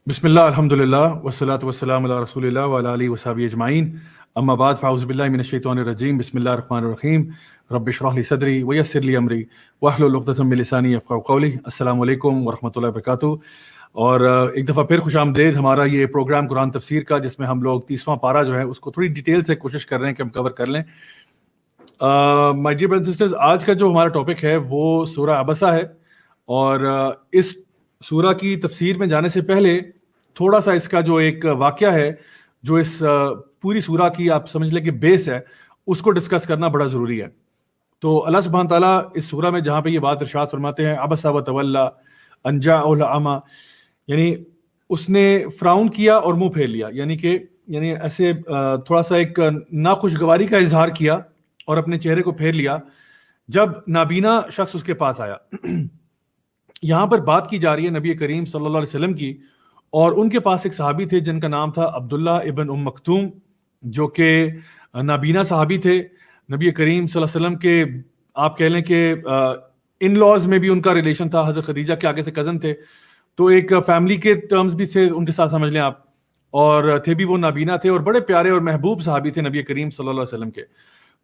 بسم اللہ الحمد للہ والصلاۃ والسلام علی رسول اللہ وعلی آلہ وصحبہ اجمعین اما بعد فاعوذ باللہ من الشیطان الرجیم بسم اللہ الرحمن الرحیم رب اشرح لی صدری ویسر لی امری واحلل عقدۃ من لسانی یفقہوا قولی. السلام علیکم ورحمۃ اللہ وبرکاتہ. اور ایک دفعہ پھر خوش آمدید ہمارا یہ پروگرام قرآن تفسیر کا، جس میں ہم لوگ 30واں پارہ جو ہے اس کو تھوڑی ڈیٹیل سے کوشش کر رہے ہیں کہ ہم کور کر لیں. My dear brothers and sisters, آج کا جو ہمارا ٹاپک ہے وہ سورہ عبسہ ہے. اور اس سورہ کی تفسیر میں جانے سے پہلے تھوڑا سا اس کا جو ایک واقعہ ہے جو اس پوری سورہ کی آپ سمجھ لیں کہ بیس ہے، اس کو ڈسکس کرنا بڑا ضروری ہے. تو اللہ سبحانہ تعالیٰ اس سورہ میں جہاں پہ یہ بات ارشاد فرماتے ہیں عبس وتولی ان جاءہ الاعمی، یعنی اس نے فراؤن کیا اور منہ پھیر لیا، یعنی ایسے تھوڑا سا ایک ناخوشگواری کا اظہار کیا اور اپنے چہرے کو پھیر لیا جب نابینا شخص اس کے پاس آیا. یہاں پر بات کی جا رہی ہے نبی کریم صلی اللہ علیہ وسلم کی، اور ان کے پاس ایک صحابی تھے جن کا نام تھا عبداللہ ابن مکتوم، جو کہ نابینا صحابی تھے. نبی کریم صلی اللہ علیہ وسلم کے آپ کہہ لیں کہ ان لاز میں بھی ان کا ریلیشن تھا، حضرت خدیجہ کے آگے سے کزن تھے، تو ایک فیملی کے ٹرمز بھی تھے ان کے ساتھ سمجھ لیں آپ، اور تھے بھی وہ نابینا تھے اور بڑے پیارے اور محبوب صحابی تھے نبی کریم صلی اللہ علیہ وسلم کے.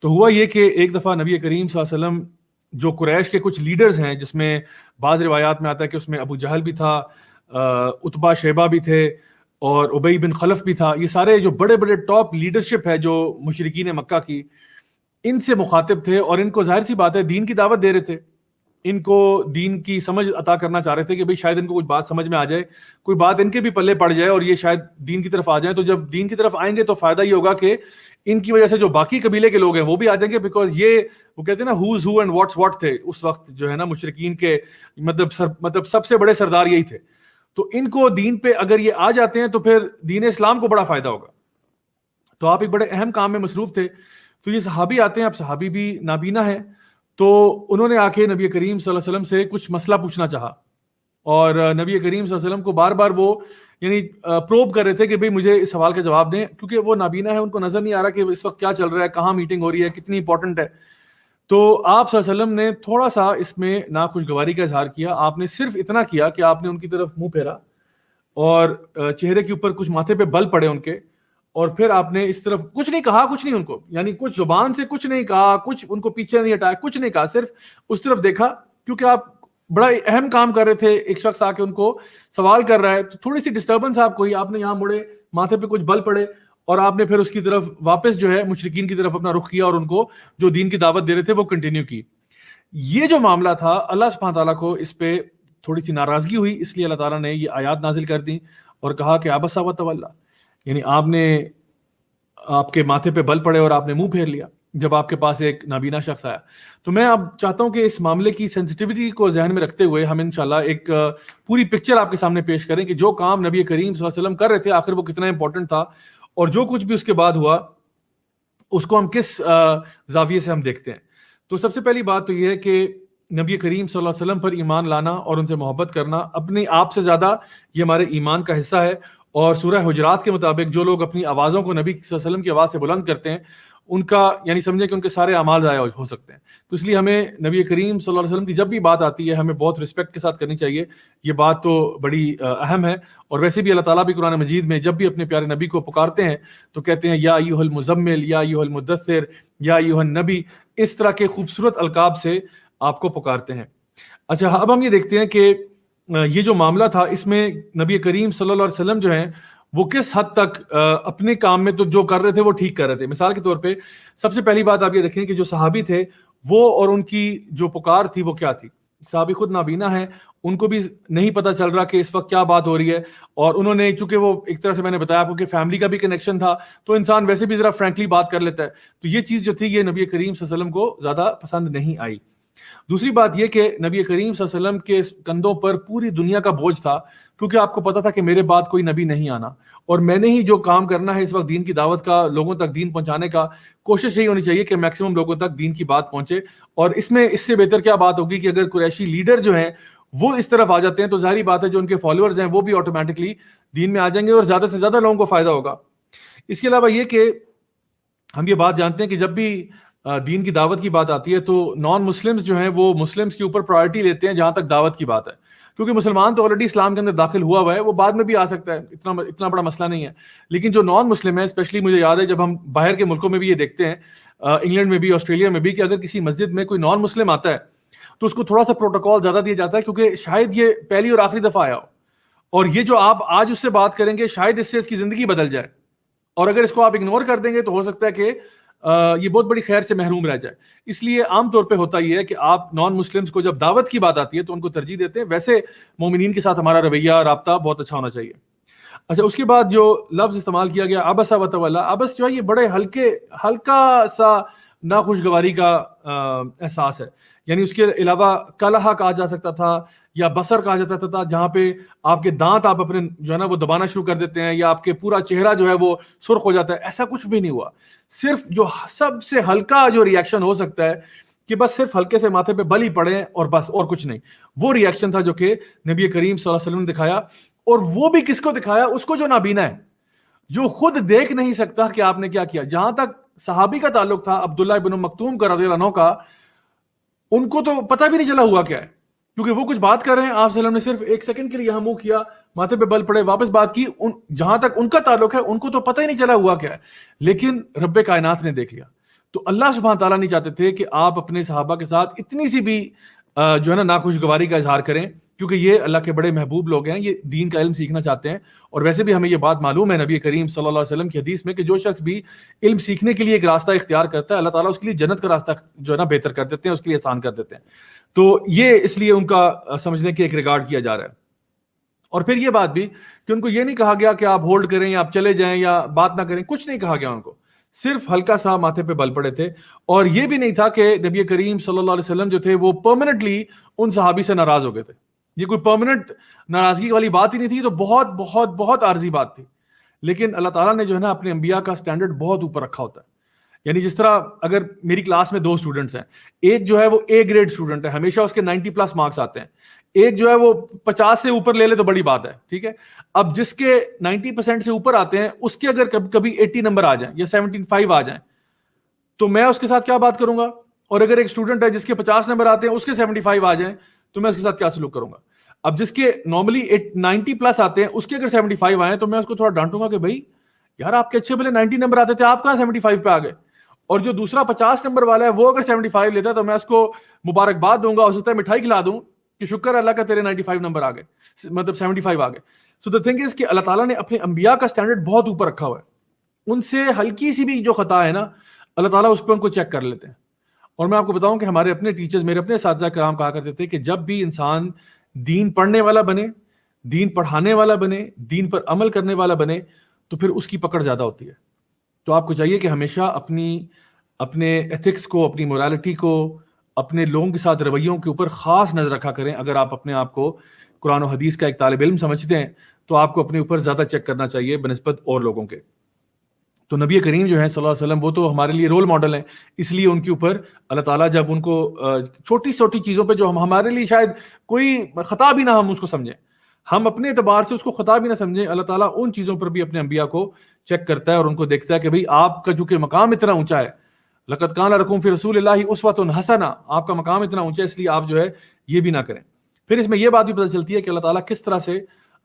تو ہوا یہ کہ ایک دفعہ نبی کریم صلی اللہ علیہ وسلم جو قریش کے کچھ لیڈرز ہیں، جس میں بعض روایات میں آتا ہے کہ اس میں ابو جہل بھی تھا، عتبہ شیبہ بھی تھے اور ابی بن خلف بھی تھا، یہ سارے جو بڑے بڑے ٹاپ لیڈرشپ ہے جو مشرکین مکہ کی، ان سے مخاطب تھے اور ان کو ظاہر سی بات ہے دین کی دعوت دے رہے تھے، ان کو دین کی سمجھ عطا کرنا چاہ رہے تھے کہ بھئی شاید ان کو کچھ بات سمجھ میں آ جائے، کوئی بات ان کے بھی پلے پڑ جائے اور یہ شاید دین کی طرف آ جائیں. تو جب دین کی طرف آئیں گے تو فائدہ یہ ہوگا کہ ان کی وجہ سے جو باقی قبیلے کے لوگ ہیں وہ بھی آ جائیں گے، بیکاز یہ وہ کہتے ہیں نا who's who and what's what تھے اس وقت جو ہے نا مشرکین کے، مطلب سب سے بڑے سردار یہی تھے. تو ان کو دین پہ اگر یہ آ جاتے ہیں تو پھر دین اسلام کو بڑا فائدہ ہوگا. تو آپ ایک بڑے اہم کام میں مصروف تھے. تو یہ صحابی آتے ہیں، اب صحابی بھی نابینا ہے، تو انہوں نے آ کے نبی کریم صلی اللہ علیہ وسلم سے کچھ مسئلہ پوچھنا چاہا، اور نبی کریم صلی اللہ علیہ وسلم کو بار بار وہ یعنی پروب کر رہے تھے کہ بھئی مجھے اس سوال کا جواب دیں، کیونکہ وہ نابینا ہے، ان کو نظر نہیں آ رہا کہ اس وقت کیا چل رہا ہے، کہاں میٹنگ ہو رہی ہے، کتنی امپورٹنٹ ہے. تو آپ صلی اللہ علیہ وسلم نے تھوڑا سا اس میں ناخوشگواری کا اظہار کیا. آپ نے صرف اتنا کیا کہ آپ نے ان کی طرف منہ پھیرا اور چہرے کے اوپر کچھ ماتھے پہ بل پڑے ان کے، اور پھر آپ نے اس طرف کچھ نہیں کہا، کچھ نہیں ان کو، یعنی کچھ زبان سے کچھ نہیں کہا، کچھ ان کو پیچھے نہیں ہٹایا، کچھ نہیں کہا، صرف اس طرف دیکھا، کیونکہ آپ بڑا اہم کام کر رہے تھے. ایک شخص آ کے ان کو سوال کر رہا ہے تو تھوڑی سی ڈسٹربنس آپ کو ہی، آپ نے یہاں مڑے، ماتھے پہ کچھ بل پڑے، اور آپ نے پھر اس کی طرف واپس جو ہے مشرکین کی طرف اپنا رخ کیا اور ان کو جو دین کی دعوت دے رہے تھے وہ کنٹینیو کی. یہ جو معاملہ تھا اللہ سبحانہ تعالیٰ کو اس پہ تھوڑی سی ناراضگی ہوئی، اس لیے اللہ تعالیٰ نے یہ آیات نازل کر دی اور کہا کہ عبس وتولی، یعنی آپ کے ماتھے پہ بل پڑے اور آپ نے منہ پھیر لیا جب آپ کے پاس ایک نابینا شخص آیا. تو میں اب چاہتا ہوں کہ اس معاملے کی سینسٹیوٹی کو ذہن میں رکھتے ہوئے ہم انشاءاللہ ایک پوری پکچر آپ کے سامنے پیش کریں کہ جو کام نبی کریم صلی اللہ علیہ وسلم کر رہے تھے آخر وہ کتنا امپورٹنٹ تھا، اور جو کچھ بھی اس کے بعد ہوا اس کو ہم کس زاویے سے ہم دیکھتے ہیں. تو سب سے پہلی بات تو یہ ہے کہ نبی کریم صلی اللہ علیہ وسلم پر ایمان لانا اور ان سے محبت کرنا اپنی آپ سے زیادہ یہ ہمارے ایمان کا حصہ ہے. اور سورہ حجرات کے مطابق جو لوگ اپنی آوازوں کو نبی صلی اللہ علیہ وسلم کی آواز سے بلند کرتے ہیں ان کا یعنی سمجھیں کہ ان کے سارے اعمال ضائع ہو سکتے ہیں. تو اس لیے ہمیں نبی کریم صلی اللہ علیہ وسلم کی جب بھی بات آتی ہے ہمیں بہت رسپیکٹ کے ساتھ کرنی چاہیے. یہ بات تو بڑی اہم ہے. اور ویسے بھی اللہ تعالیٰ بھی قرآن مجید میں جب بھی اپنے پیارے نبی کو پکارتے ہیں تو کہتے ہیں یا ایھا المزمل، یا ایھا المدثر، یا ایھا النبی، اس طرح کے خوبصورت القاب سے آپ کو پکارتے ہیں. اچھا، اب ہم یہ دیکھتے ہیں کہ یہ جو معاملہ تھا اس میں نبی کریم صلی اللہ علیہ وسلم جو ہیں وہ کس حد تک اپنے کام میں تو جو کر رہے تھے وہ ٹھیک کر رہے تھے. مثال کے طور پہ سب سے پہلی بات آپ یہ دیکھیں کہ جو صحابی تھے وہ اور ان کی جو پکار تھی وہ کیا تھی. صحابی خود نابینا ہیں، ان کو بھی نہیں پتہ چل رہا کہ اس وقت کیا بات ہو رہی ہے، اور انہوں نے چونکہ وہ ایک طرح سے میں نے بتایا آپ کو کہ فیملی کا بھی کنیکشن تھا تو انسان ویسے بھی ذرا فرینکلی بات کر لیتا ہے. تو یہ چیز جو تھی یہ نبی کریم صلی اللہ علیہ وسلم کو زیادہ پسند نہیں آئی. دوسری بات یہ کہ نبی کریم صلی اللہ علیہ وسلم کے کندھوں پر پوری دنیا کا بوجھ تھا، کیونکہ آپ کو پتا تھا کہ میرے بعد کوئی نبی نہیں آنا اور میں نے ہی جو کام کرنا ہے اس وقت دین کی دعوت کا، لوگوں تک دین پہنچانے کا. کوشش یہی ہونی چاہیے کہ میکسیمم لوگوں تک دین کی بات پہنچے. اور اس میں اس سے بہتر کیا بات ہوگی کہ اگر قریشی لیڈر جو ہیں وہ اس طرف آ جاتے ہیں تو ظاہری بات ہے جو ان کے فالوورز ہیں وہ بھی آٹومیٹکلی دین میں آ جائیں گے اور زیادہ سے زیادہ لوگوں کو فائدہ ہوگا. اس کے علاوہ یہ کہ ہم یہ بات جانتے ہیں کہ جب بھی دین کی دعوت کی بات آتی ہے تو نان مسلمز جو ہیں وہ مسلمز کے اوپر پرائرٹی لیتے ہیں جہاں تک دعوت کی بات ہے. کیونکہ مسلمان تو آلریڈی اسلام کے اندر داخل ہوا ہے، وہ بعد میں بھی آ سکتا ہے، اتنا بڑا مسئلہ نہیں ہے. لیکن جو نان مسلم ہے، اسپیشلی مجھے یاد ہے جب ہم باہر کے ملکوں میں بھی یہ دیکھتے ہیں، انگلینڈ میں بھی، آسٹریلیا میں بھی، کہ اگر کسی مسجد میں کوئی نان مسلم آتا ہے تو اس کو تھوڑا سا پروٹوکول زیادہ دیا جاتا ہے، کیونکہ شاید یہ پہلی اور آخری دفعہ آیا ہو، اور یہ جو آپ آج اس سے بات کریں گے شاید اس سے اس کی زندگی بدل جائے، اور اگر اس کو آپ اگنور کر دیں گے تو ہو سکتا ہے کہ یہ بہت بڑی خیر سے محروم رہ جائے. اس لیے عام طور پہ ہوتا یہ ہے کہ آپ نان مسلمس کو جب دعوت کی بات آتی ہے تو ان کو ترجیح دیتے ہیں. ویسے مومنین کے ساتھ ہمارا رویہ رابطہ بہت اچھا ہونا چاہیے. اچھا، اس کے بعد جو لفظ استعمال کیا گیا عبس وتولا، عبس جو ہے یہ بڑے ہلکا سا ناخوشگواری کا احساس ہے. یعنی اس کے علاوہ کلہا کہا جا سکتا تھا یا بصر کہا جا سکتا تھا، جہاں پہ آپ کے دانت آپ اپنے جو ہے نا وہ دبانا شروع کر دیتے ہیں، یا آپ کے پورا چہرہ جو ہے وہ سرخ ہو جاتا ہے. ایسا کچھ بھی نہیں ہوا. صرف جو سب سے ہلکا جو ریاکشن ہو سکتا ہے کہ بس صرف ہلکے سے ماتھے پہ بل ہی پڑے اور بس، اور کچھ نہیں، وہ ریاکشن تھا جو کہ نبی کریم صلی اللہ علیہ وسلم نے دکھایا. اور وہ بھی کس کو دکھایا؟ اس کو جو نابینا ہے، جو خود دیکھ نہیں سکتا کہ آپ نے کیا کیا. جہاں تک صحابی کا تعلق تھا عبداللہ ابن مکتوم کا رضی اللہ عنہ کا، ان کو تو پتہ بھی نہیں چلا ہوا کیا ہے، کیونکہ وہ کچھ بات کر رہے ہیں، آپ صلی اللہ علیہ وسلم نے صرف ایک سیکنڈ کے لیے یہاں منہ کیا، ماتھے پہ بل پڑے، واپس بات کی. جہاں تک ان کا تعلق ہے ان کو تو پتہ ہی نہیں چلا ہوا کیا ہے، لیکن رب کائنات نے دیکھ لیا. تو اللہ سبحانہ تعالیٰ نہیں چاہتے تھے کہ آپ اپنے صحابہ کے ساتھ اتنی سی بھی جو ہے نا ناخوشگواری کا اظہار کریں، کیونکہ یہ اللہ کے بڑے محبوب لوگ ہیں، یہ دین کا علم سیکھنا چاہتے ہیں. اور ویسے بھی ہمیں یہ بات معلوم ہے نبی کریم صلی اللہ علیہ وسلم کی حدیث میں کہ جو شخص بھی علم سیکھنے کے لیے ایک راستہ اختیار کرتا ہے، اللہ تعالیٰ اس کے لیے جنت کا راستہ جو ہے نا بہتر کر دیتے ہیں، اس کے لیے آسان کر دیتے ہیں. تو یہ اس لیے ان کا سمجھنے کے ایک ریگارڈ کیا جا رہا ہے. اور پھر یہ بات بھی کہ ان کو یہ نہیں کہا گیا کہ آپ ہولڈ کریں یا آپ چلے جائیں یا بات نہ کریں، کچھ نہیں کہا گیا ان کو، صرف ہلکا سا ماتھے پہ بل پڑے تھے. اور یہ بھی نہیں تھا کہ نبی کریم صلی اللہ علیہ وسلم جو تھے وہ پرماننٹلی ان صحابی سے ناراض ہو گئے تھے. یہ کوئی پرماننٹ ناراضگی والی بات ہی نہیں تھی، تو بہت بہت بہت عارضی بات تھی. لیکن اللہ تعالیٰ نے جو ہے نا اپنے انبیاء کا سٹینڈرڈ بہت اوپر رکھا ہوتا ہے. یعنی جس طرح اگر میری کلاس میں 2 اسٹوڈنٹس ہیں، ایک جو ہے وہ اے گریڈ اسٹوڈنٹ ہے، ہمیشہ اس کے 90+ مارکس آتے ہیں، ایک جو ہے وہ 50 سے اوپر لے لے تو بڑی بات ہے، ٹھیک ہے. اب جس کے 90% سے اوپر آتے ہیں، اس کے اگر کبھی 80 نمبر آ جائیں یا 75 آ جائیں تو میں اس کے ساتھ کیا بات کروں گا؟ اور اگر ایک اسٹوڈنٹ ہے جس کے 50 نمبر آتے ہیں، اس کے 75 آ جائیں تو میں اس کے ساتھ کیا سلوک کروں گا؟ اب جس کے نارملی 90+ آتے ہیں، اس کے اگر 75 آئے تو میں اس کو تھوڑا ڈانٹوں گا کہ بھائی یار آپ کے اچھے بھلے 90 نمبر آتے تھے، آپ کہاں 75 پہ آ گئے؟ اور جو دوسرا 50 نمبر والا ہے وہ اگر 75 لیتا ہے تو میں اس کو مبارکباد دوں گا، ہو سکتا ہے مٹھائی کھلا دوں کہ شکر اللہ کا تیرے 95 نمبر آ گئے، مطلب 75 آ گئے. سو the thing is کہ اللہ تعالیٰ نے اپنے انبیاء کا سٹینڈرڈ بہت اوپر رکھا ہوا ہے. ان سے ہلکی سی بھی جو خطا ہے نا، اللہ تعالیٰ اس پہ ان کو چیک کر لیتے ہیں. اور میں آپ کو بتاؤں کہ ہمارے اپنے ٹیچرز، میرے اپنے اساتذہ کرام کہا کرتے تھے کہ جب بھی انسان دین پڑھنے والا بنے، دین پڑھانے والا بنے، دین پر عمل کرنے والا بنے، تو پھر اس کی پکڑ زیادہ ہوتی ہے. تو آپ کو چاہیے کہ ہمیشہ اپنے ایتھکس کو، اپنی مورالٹی کو، اپنے لوگوں کے ساتھ رویوں کے اوپر خاص نظر رکھا کریں. اگر آپ اپنے آپ کو قرآن و حدیث کا ایک طالب علم سمجھتے ہیں تو آپ کو اپنے اوپر زیادہ چیک کرنا چاہیے بنسبت اور لوگوں کے. تو نبی کریم جو ہے صلی اللہ علیہ وسلم وہ تو ہمارے لیے رول ماڈل ہیں، اس لیے ان کے اوپر اللہ تعالیٰ جب ان کو چھوٹی چھوٹی چیزوں پہ جو ہمارے لیے شاید کوئی خطا بھی نہ ہم اس کو سمجھیں، ہم اپنے اعتبار سے اس کو خطا بھی نہ سمجھیں، اللہ تعالیٰ ان چیزوں پر بھی اپنے انبیاء کو چیک کرتا ہے اور ان کو دیکھتا ہے کہ بھئی آپ کا جو کہ مقام اتنا اونچا ہے، لقد کان لکم فی رسول اللہ اسوۃ حسنہ، آپ کا مقام اتنا اونچا ہے، اس لیے آپ جو ہے یہ بھی نہ کریں. پھر اس میں یہ بات بھی پتہ چلتی ہے کہ اللہ تعالیٰ کس طرح سے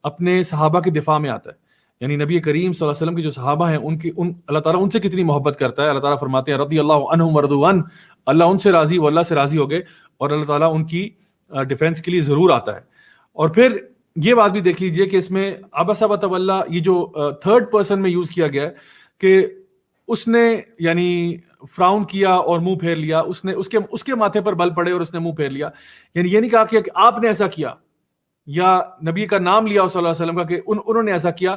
اپنے صحابہ کے دفاع میں آتا ہے. یعنی نبی کریم صلی اللہ علیہ وسلم کے جو صحابہ ہیں اللہ تعالیٰ ان سے کتنی محبت کرتا ہے. اللہ تعالیٰ فرماتے ہیں رضی اللہ عنہم ورضوا عنہ، اللہ ان سے راضی، وہ اللہ سے راضی ہو گئے، اور اللہ تعالیٰ ان کی ڈیفینس کے لیے ضرور آتا ہے. اور پھر یہ بات بھی دیکھ لیجئے کہ اس میں عبس وتولی یہ جو تھرڈ پرسن میں یوز کیا گیا ہے کہ اس نے یعنی فراؤن کیا اور منہ پھیر لیا، اس کے ماتھے پر بل پڑے اور اس نے منہ پھیر لیا. یعنی یہ نہیں کہا کہ آپ نے ایسا کیا یا نبی کا نام لیا صلی اللہ علیہ وسلم کا کہ انہوں نے ایسا کیا.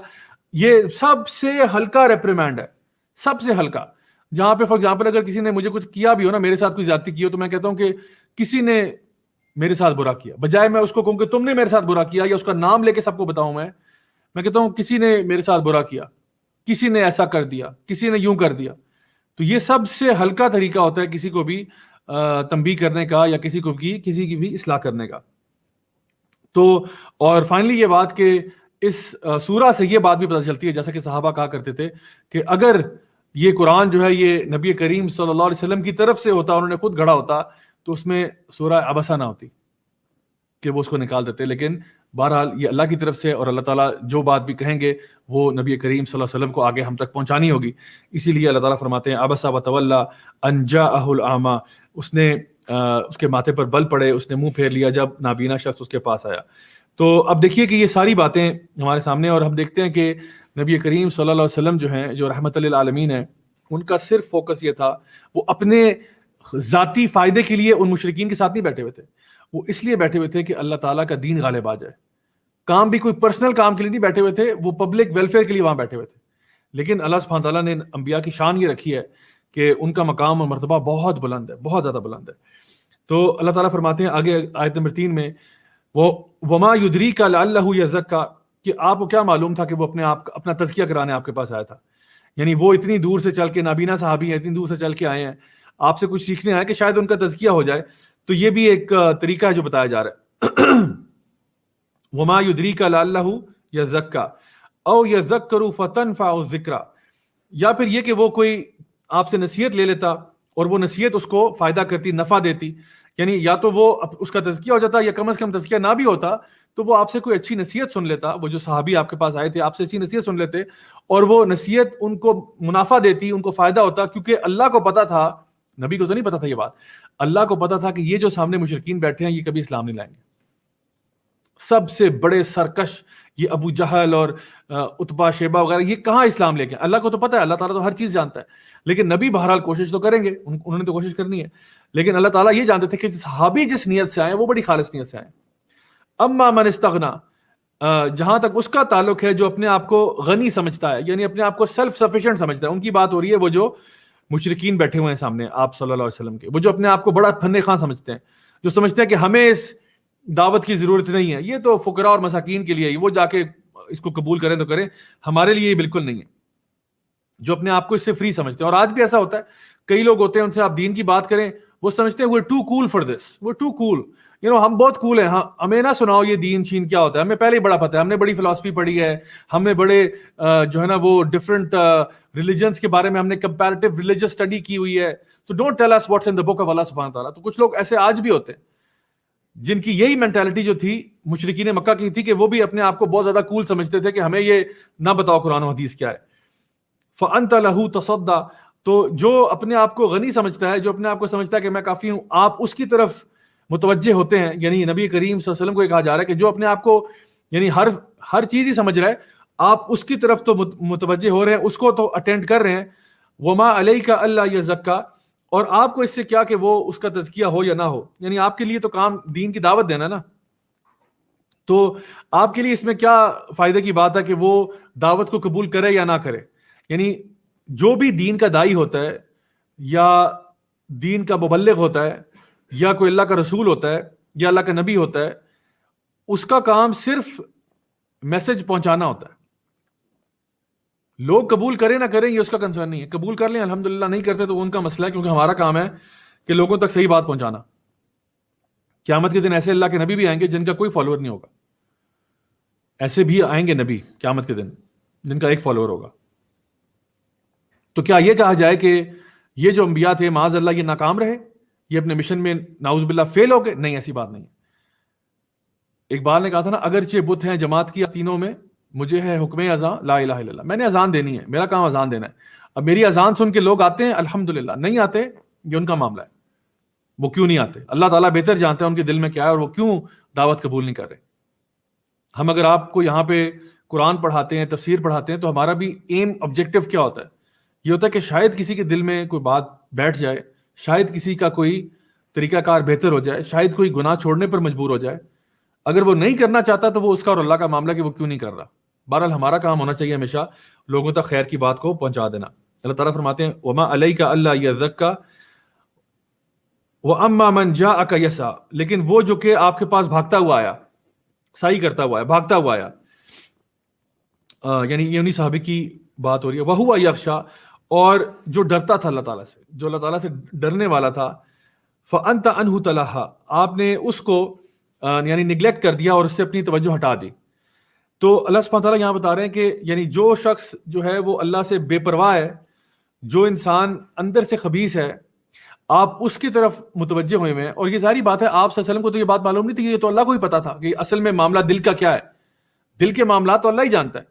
یہ سب سے ہلکا ریپریمینڈ ہے، سب سے ہلکا. جہاں پہ فار ایگزامپل اگر کسی نے مجھے کچھ کیا بھی ہو نا، میرے ساتھ کوئی زیادتی کی ہو، تو میں کہتا ہوں کہ کسی نے میرے ساتھ برا کیا، بجائے میں اس کو کہوں کہ تم نے میرے ساتھ برا کیا یا اس کا نام لے کے سب کو بتاؤں، میں کہتا ہوں کسی نے میرے ساتھ برا کیا، کسی نے ایسا کر دیا، کسی نے یوں کر دیا. تو یہ سب سے ہلکا طریقہ ہوتا ہے کسی کو بھی تنبیہ کرنے کا یا کسی کی بھی اصلاح کرنے کا. تو اور فائنلی یہ بات کہ اس سورہ سے یہ بات بھی پتہ چلتی ہے، جیسا کہ صحابہ کہا کرتے تھے کہ اگر یہ قرآن جو ہے یہ نبی کریم صلی اللہ علیہ وسلم کی طرف سے ہوتا، انہوں نے خود گھڑا ہوتا، تو اس میں سورہ عبسہ نہ ہوتی. کہ وہ اس کو نکال دیتے. لیکن بہرحال یہ اللہ کی طرف سے، اور اللہ تعالیٰ جو بات بھی کہیں گے وہ نبی کریم صلی اللہ علیہ وسلم کو آگے ہم تک پہنچانی ہوگی. اسی لیے اللہ تعالیٰ فرماتے ہیں عبس وتولی ان جاءہ الاعمی، اس نے اس کے ماتھے پر بل پڑے، اس نے منہ پھیر لیا جب نابینا شخص اس کے پاس آیا. تو اب دیکھیے کہ یہ ساری باتیں ہمارے سامنے، اور ہم دیکھتے ہیں کہ نبی کریم صلی اللہ علیہ وسلم جو ہیں، جو رحمت للعالمین ہیں، ان کا صرف فوکس یہ تھا، وہ اپنے ذاتی فائدے کے لیے ان مشرکین کے ساتھ نہیں بیٹھے ہوئے تھے، وہ اس لیے بیٹھے ہوئے تھے کہ اللہ تعالیٰ کا دین غالب آ جائے. کام بھی کوئی پرسنل کام کے لیے نہیں بیٹھے ہوئے تھے، وہ پبلک ویلفیئر کے لیے وہاں بیٹھے ہوئے تھے. لیکن اللہ سبحانہ تعالیٰ نے انبیاء کی شان یہ رکھی ہے کہ ان کا مقام اور مرتبہ بہت بلند ہے، بہت زیادہ بلند ہے. تو اللہ تعالیٰ فرماتے ہیں آگے آیت نمبر 3 میں، وما یدریک لعلہ یزکا، کہ آپ کو کیا معلوم تھا کہ وہ اپنا تزکیہ کرانے آپ کے پاس آیا تھا. یعنی وہ اتنی دور سے چل کے، نابینا صحابی ہیں، اتنی دور سے چل کے آئے ہیں، آپ سے کچھ سیکھنے آئے کہ شاید ان کا تزکیہ ہو جائے. تو یہ بھی ایک طریقہ ہے جو بتایا جا رہا ہے. وما یدریک لعلہ یزکا او یذکر فتنفع الذکرى، یا پھر یہ کہ وہ کوئی آپ سے نصیحت لے لیتا اور وہ نصیحت اس کو فائدہ کرتی، نفع دیتی. یعنی یا تو وہ اس کا تزکیہ ہو جاتا، یا کم از کم تزکیہ نہ بھی ہوتا تو وہ آپ سے کوئی اچھی نصیحت سن لیتا. وہ جو صحابی آپ کے پاس آئے تھے آپ سے اچھی نصیحت سن لیتے، اور وہ نصیحت ان کو منافع دیتی، ان کو فائدہ ہوتا. کیونکہ اللہ کو پتا تھا، نبی کو تو نہیں پتا تھا یہ بات، اللہ کو پتا تھا کہ یہ جو سامنے مشرکین بیٹھے ہیں یہ کبھی اسلام نہیں لائیں گے. سب سے بڑے سرکش یہ ابو جہل اور عتبہ شیبہ وغیرہ، یہ کہاں اسلام لے کے؟ اللہ کو تو پتا ہے، اللہ تعالیٰ تو ہر چیز جانتا ہے. لیکن نبی بہرحال کوشش تو کریں گے، انہوں نے تو کوشش کرنی ہے. لیکن اللہ تعالیٰ یہ جانتے تھے کہ صحابی جس نیت سے آئے وہ بڑی خالص نیت سے آئے. اما من استغنا، جہاں تک اس کا تعلق ہے جو اپنے آپ کو غنی سمجھتا ہے، یعنی اپنے آپ کو سیلف سفیشینٹ سمجھتا ہے، ان کی بات ہو رہی ہے. وہ جو مشرکین بیٹھے ہوئے ہیں سامنے آپ صلی اللہ علیہ وسلم کے، وہ جو اپنے آپ کو بڑا پھنے خواں سمجھتے ہیں، جو سمجھتے ہیں کہ ہمیں اس دعوت کی ضرورت نہیں ہے، یہ تو فقراء اور مساکین کے لیے، وہ جا کے اس کو قبول کریں تو کریں، ہمارے لیے یہ بالکل نہیں ہے. جو اپنے آپ کو اس سے فری سمجھتے ہیں. اور آج بھی ایسا ہوتا ہے، کئی لوگ ہوتے ہیں ان سے آپ دین کی بات کریں، وہ سمجھتے ہیں we're too cool for this, we're too cool, ہم بہت کول ہیں، ہمیں نہ سناؤ یہ دین شین کیا ہوتا ہے، ہمیں پہلے ہی بڑا پتہ ہے، ہم نے بڑی فلسفی پڑھی ہے، ہم نے بڑے جو ہے نا وہ ڈفرینٹ ریلیجنس کے بارے میں ہم نے کمپیریٹیو ریلیجس اسٹڈی کی ہوئی ہے، so don't tell us what's in the book of Allah سبحانہ تعالیٰ. تو کچھ لوگ ایسے آج بھی ہوتے ہیں جن کی یہی مینٹالٹی جو تھی مشرکین مکہ کی تھی، کہ وہ بھی اپنے آپ کو بہت زیادہ کول سمجھتے تھے کہ ہمیں یہ نہ بتاؤ قرآن و حدیث کیا ہے. فَأَنْتَ لَهُ تَصَدَّى، تو جو اپنے آپ کو غنی سمجھتا ہے، جو اپنے آپ کو سمجھتا ہے کہ میں کافی ہوں، آپ اس کی طرف متوجہ ہوتے ہیں. یعنی نبی کریم صلی اللہ علیہ وسلم کو یہ کہا جا رہا ہے کہ جو اپنے آپ کو یعنی ہر چیز ہی سمجھ رہا ہے، آپ اس کی طرف تو متوجہ ہو رہے ہیں، اس کو تو اٹینڈ کر رہے ہیں. وَمَا عَلَيْكَ أَلَّا يَزَّكَّى، اور آپ کو اس سے کیا کہ وہ اس کا تزکیہ ہو یا نہ ہو، یعنی آپ کے لیے تو کام دین کی دعوت دینا نا، تو آپ کے لیے اس میں کیا فائدے کی بات ہے کہ وہ دعوت کو قبول کرے یا نہ کرے. یعنی جو بھی دین کا داعی ہوتا ہے، یا دین کا مبلغ ہوتا ہے، یا کوئی اللہ کا رسول ہوتا ہے، یا اللہ کا نبی ہوتا ہے، اس کا کام صرف میسج پہنچانا ہوتا ہے. لوگ قبول کریں نہ کریں یہ اس کا کنسرن نہیں ہے، قبول کر لیں الحمدللہ، نہیں کرتے تو ان کا مسئلہ ہے، کیونکہ ہمارا کام ہے کہ لوگوں تک صحیح بات پہنچانا. قیامت کے دن ایسے اللہ کے نبی بھی آئیں گے جن کا کوئی فالوور نہیں ہوگا، ایسے بھی آئیں گے نبی قیامت کے دن جن کا ایک فالوور ہوگا. تو کیا یہ کہا جائے کہ یہ جو انبیاء تھے معاذ اللہ یہ ناکام رہے، یہ اپنے مشن میں نعوذ باللہ فیل ہو گئے؟ نہیں، ایسی بات نہیں. اقبال نے کہا تھا نا، اگرچہ بت ہیں جماعت کی آستینوں میں، مجھے ہے حکم اذاں لا الہ الا اللہ، میں نے اذان دینی ہے، میرا کام اذان دینا ہے. اب میری اذان سن کے لوگ آتے ہیں الحمدللہ، نہیں آتے یہ ان کا معاملہ ہے، وہ کیوں نہیں آتے اللہ تعالیٰ بہتر جانتے ہیں ان کے دل میں کیا ہے اور وہ کیوں دعوت قبول نہیں کر رہے. ہم اگر آپ کو یہاں پہ قرآن پڑھاتے ہیں، تفسیر پڑھاتے ہیں، تو ہمارا بھی ایم آبجیکٹو کیا ہوتا ہے؟ یہ ہوتا ہے کہ شاید کسی کے دل میں کوئی بات بیٹھ جائے، شاید کسی کا کوئی طریقہ کار بہتر ہو جائے، شاید کوئی گناہ چھوڑنے پر مجبور ہو جائے. اگر وہ نہیں کرنا چاہتا تو وہ اس کا اور اللہ کا معاملہ کہ وہ کیوں نہیں کر رہا. بہرحال ہمارا کام ہونا چاہیے ہمیشہ لوگوں تک خیر کی بات کو پہنچا دینا. اللہ تعالیٰ فرماتے ہیں وَمَا عَلَيْكَ أَلَّا يَزَّكَّى وَأَمَّا مَنْ جَاءَكَ يَسْعَىٰ، لیکن وہ جو کہ آپ کے پاس بھاگتا ہوا آیا، سعی کرتا ہوا آیا، بھاگتا ہوا آیا، یعنی یہ انہی صحابی کی بات ہو رہی ہے. وَهُوَ يَخْشَىٰ، اور جو ڈرتا تھا اللہ تعالیٰ سے، جو اللہ تعالیٰ سے ڈرنے والا تھا. فَأَنْتَ عَنْهُ تَلَهَّىٰ، آپ نے اس کو یعنی نگلیکٹ کر دیا اور اس سے اپنی توجہ ہٹا دی. تو اللہ سبحانہ تعالیٰ یہاں بتا رہے ہیں کہ یعنی جو شخص جو ہے وہ اللہ سے بے پرواہ ہے، جو انسان اندر سے خبیث ہے، آپ اس کی طرف متوجہ ہوئے ہیں. اور یہ ظاہری بات ہے آپ صلی اللہ علیہ وسلم کو تو یہ بات معلوم نہیں تھی, یہ تو اللہ کو ہی پتا تھا کہ اصل میں معاملہ دل کا کیا ہے, دل کے معاملات تو اللہ ہی جانتا ہے.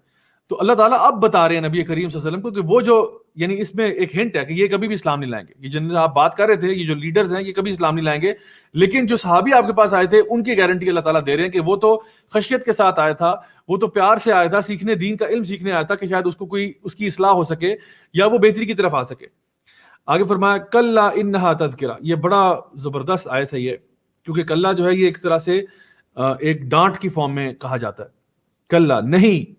تو اللہ تعالیٰ اب بتا رہے ہیں نبی کریم صلی اللہ علیہ وسلم کو کہ وہ جو, یعنی اس میں ایک ہنٹ ہے کہ یہ کبھی بھی اسلام نہیں لائیں گے, یہ جن سے آپ بات کر رہے تھے, یہ جو لیڈرز ہیں یہ کبھی اسلام نہیں لائیں گے. لیکن جو صحابی آپ کے پاس آئے تھے ان کی گارنٹی اللہ تعالیٰ دے رہے ہیں کہ وہ تو خشیت کے ساتھ آیا تھا, وہ تو پیار سے آیا تھا, سیکھنے, دین کا علم سیکھنے آیا تھا کہ شاید اس کو کوئی اس کی اصلاح ہو سکے یا وہ بہتری کی طرف آ سکے. آگے فرمایا کلا انہا تذکرہ, یہ بڑا زبردست آیت ہے یہ, کیونکہ کلا جو ہے یہ ایک طرح سے ایک ڈانٹ کی فارم میں کہا جاتا ہے. کلا نہیں,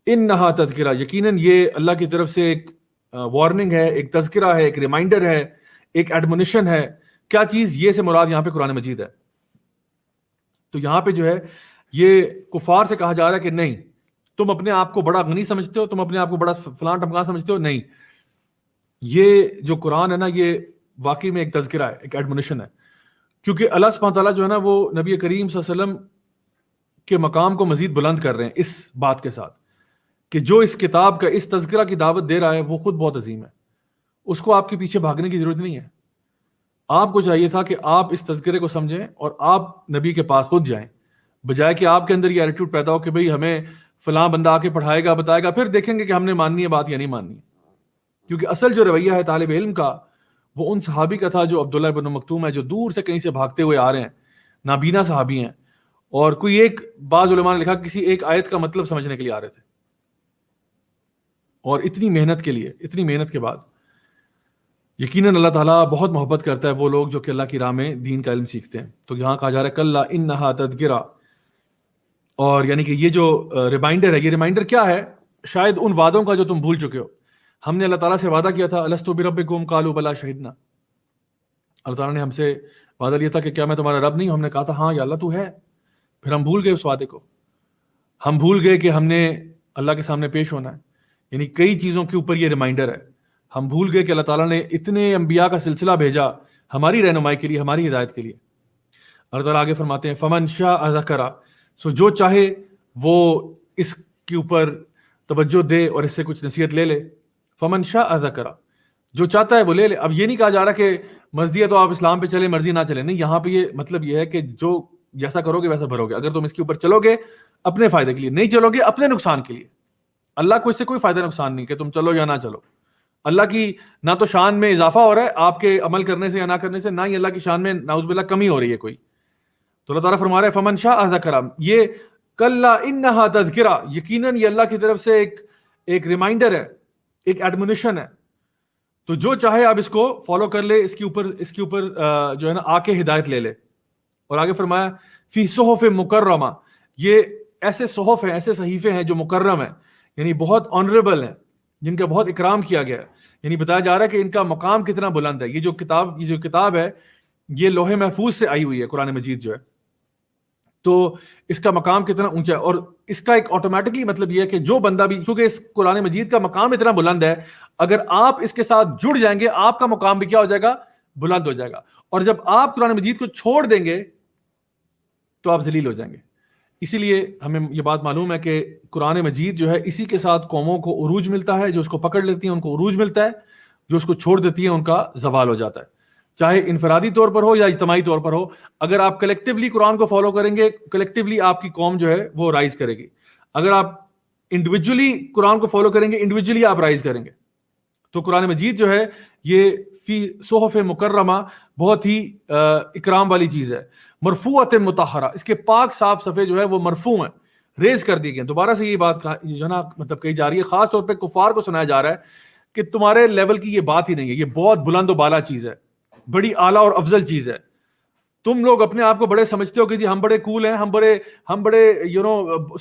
انہا تذکرہ, یقیناً یہ اللہ کی طرف سے ایک وارننگ ہے, ایک تذکرہ ہے, ایک ریمائنڈر ہے, ایک ایڈمونیشن ہے. کیا چیز, یہ سے مراد یہاں پہ قرآن مجید ہے. تو یہاں پہ جو ہے یہ کفار سے کہا جا رہا ہے کہ نہیں, تم اپنے آپ کو بڑا غنی سمجھتے ہو, تم اپنے آپ کو بڑا فلاں ٹمکان سمجھتے ہو, نہیں, یہ جو قرآن ہے نا یہ واقعی میں ایک تذکرہ ہے, ایک ایڈمونیشن ہے. کیونکہ اللہ سبحانہ تعالیٰ جو ہے نا وہ نبی کریم صلی اللہ علیہ وسلم کے مقام کو مزید بلند کر رہے ہیں اس بات کے ساتھ کہ جو اس کتاب کا, اس تذکرہ کی دعوت دے رہا ہے وہ خود بہت عظیم ہے, اس کو آپ کے پیچھے بھاگنے کی ضرورت نہیں ہے. آپ کو چاہیے تھا کہ آپ اس تذکرے کو سمجھیں اور آپ نبی کے پاس خود جائیں, بجائے کہ آپ کے اندر یہ ایٹیٹیوڈ پیدا ہو کہ بھئی ہمیں فلاں بندہ آ کے پڑھائے گا, بتائے گا, پھر دیکھیں گے کہ ہم نے ماننی ہے بات یا نہیں ماننی ہے. کیونکہ اصل جو رویہ ہے طالب علم کا وہ ان صحابی کا تھا جو عبداللہ بن مکتوم ہے, جو دور سے کہیں سے بھاگتے ہوئے آ رہے ہیں, نابینا صحابی ہیں, اور کوئی ایک, بعض علماء نے لکھا کسی ایک آیت کا مطلب سمجھنے کے لیے آ رہے تھے. اور اتنی محنت کے لیے, اتنی محنت کے بعد یقیناً اللہ تعالیٰ بہت محبت کرتا ہے وہ لوگ جو کہ اللہ کی راہ میں دین کا علم سیکھتے ہیں. تو یہاں کہا جا رہا ہے کلا انہا تذکرہ, اور یعنی کہ یہ جو ریمائنڈر ہے, یہ ریمائنڈر کیا ہے, شاید ان وعدوں کا جو تم بھول چکے ہو. ہم نے اللہ تعالیٰ سے وعدہ کیا تھا, الستو بربکم قالوا بلا شہدنا, اللہ تعالیٰ نے ہم سے وعدہ لیا تھا کہ کیا میں تمہارا رب نہیں ہوں, ہم نے کہا تھا ہاں یا اللہ تو ہے. پھر ہم بھول گئے اس وعدے کو, ہم بھول گئے کہ ہم نے اللہ کے سامنے پیش ہونا ہے. یعنی کئی چیزوں کے اوپر یہ ریمائنڈر ہے. ہم بھول گئے کہ اللہ تعالیٰ نے اتنے انبیاء کا سلسلہ بھیجا ہماری رہنمائی کے لیے, ہماری ہدایت کے لیے. اللہ تعالیٰ آگے فرماتے ہیں فمن شاء ذکرہ, سو جو چاہے وہ اس کے اوپر توجہ دے اور اس سے کچھ نصیحت لے لے. فمن شاء ذکرہ, جو چاہتا ہے وہ لے لے. اب یہ نہیں کہا جا رہا کہ مرضی ہے تو آپ اسلام پہ چلے, مرضی نہ چلے, نہیں. یہاں پہ یہ مطلب یہ ہے کہ جو جیسا کرو گے ویسا بھرو گے. اگر تم اس کے اوپر چلو گے اپنے فائدے کے لیے, نہیں چلو گے اپنے نقصان کے لیے. اللہ کو اس سے کوئی فائدہ نقصان نہیں کہ تم چلو یا نہ چلو. اللہ کی نہ تو شان میں اضافہ ہو رہا ہے آپ کے عمل کرنے سے یا نہ کرنے سے, نہ ہی اللہ کی شان میں نعوذ باللہ کمی ہو رہی ہے کوئی. تو اللہ تعالیٰ فرما رہا ہے فمن شاء ذکرہ, یہ کلا انہا تذکرہ, یقیناً یہ اللہ کی طرف سے ایک ریمائنڈر ہے, ایک ایڈمونیشن ہے. تو جو چاہے آپ اس کو فالو کر لے, اس کے اوپر جو ہے نا آ کے ہدایت لے لے. اور آگے فرمایا فی صحف مکرمہ, یہ ایسے صحف ہیں, ایسے صحیفے ہیں جو مکرم ہیں, یعنی بہت آنریبل ہیں, جن کا بہت اکرام کیا گیا ہے. یعنی بتایا جا رہا ہے کہ ان کا مقام کتنا بلند ہے. یہ جو کتاب ہے یہ لوح محفوظ سے آئی ہوئی ہے, قرآن مجید جو ہے, تو اس کا مقام کتنا اونچا ہے. اور اس کا ایک آٹومیٹکلی مطلب یہ ہے کہ جو بندہ بھی, کیونکہ اس قرآن مجید کا مقام اتنا بلند ہے, اگر آپ اس کے ساتھ جڑ جائیں گے آپ کا مقام بھی کیا ہو جائے گا, بلند ہو جائے گا. اور جب آپ قرآن مجید کو چھوڑ دیں گے تو آپ ذلیل ہو جائیں گے. اسی لیے ہمیں یہ بات معلوم ہے کہ قرآن مجید جو ہے اسی کے ساتھ قوموں کو عروج ملتا ہے, جو اس کو پکڑ لیتی ہیں ان کو عروج ملتا ہے, جو اس کو چھوڑ دیتی ہیں ان کا زوال ہو جاتا ہے, چاہے انفرادی طور پر ہو یا اجتماعی طور پر ہو. اگر آپ کلیکٹیولی قرآن کو فالو کریں گے, کلیکٹیولی آپ کی قوم جو ہے وہ رائز کرے گی. اگر آپ انڈیویجولی قرآن کو فالو کریں گے, انڈیویجولی آپ رائز کریں گے. تو قرآن مجید جو ہے یہ فی صحف مکرمہ بہت ہی اکرام والی چیز ہے. مرفوعۃ مطہرہ, اس کے پاک صاف صفحے جو ہے وہ مرفوع ہیں, ریز کر دی گئے. دوبارہ سے یہ بات جو ہے نا مطلب کہی جا رہی ہے, خاص طور پہ کفار کو سنایا جا رہا ہے کہ تمہارے لیول کی یہ بات ہی نہیں ہے, یہ بہت بلند و بالا چیز ہے, بڑی اعلیٰ اور افضل چیز ہے. تم لوگ اپنے آپ کو بڑے سمجھتے ہو کہ جی ہم بڑے کول ہیں, ہم بڑے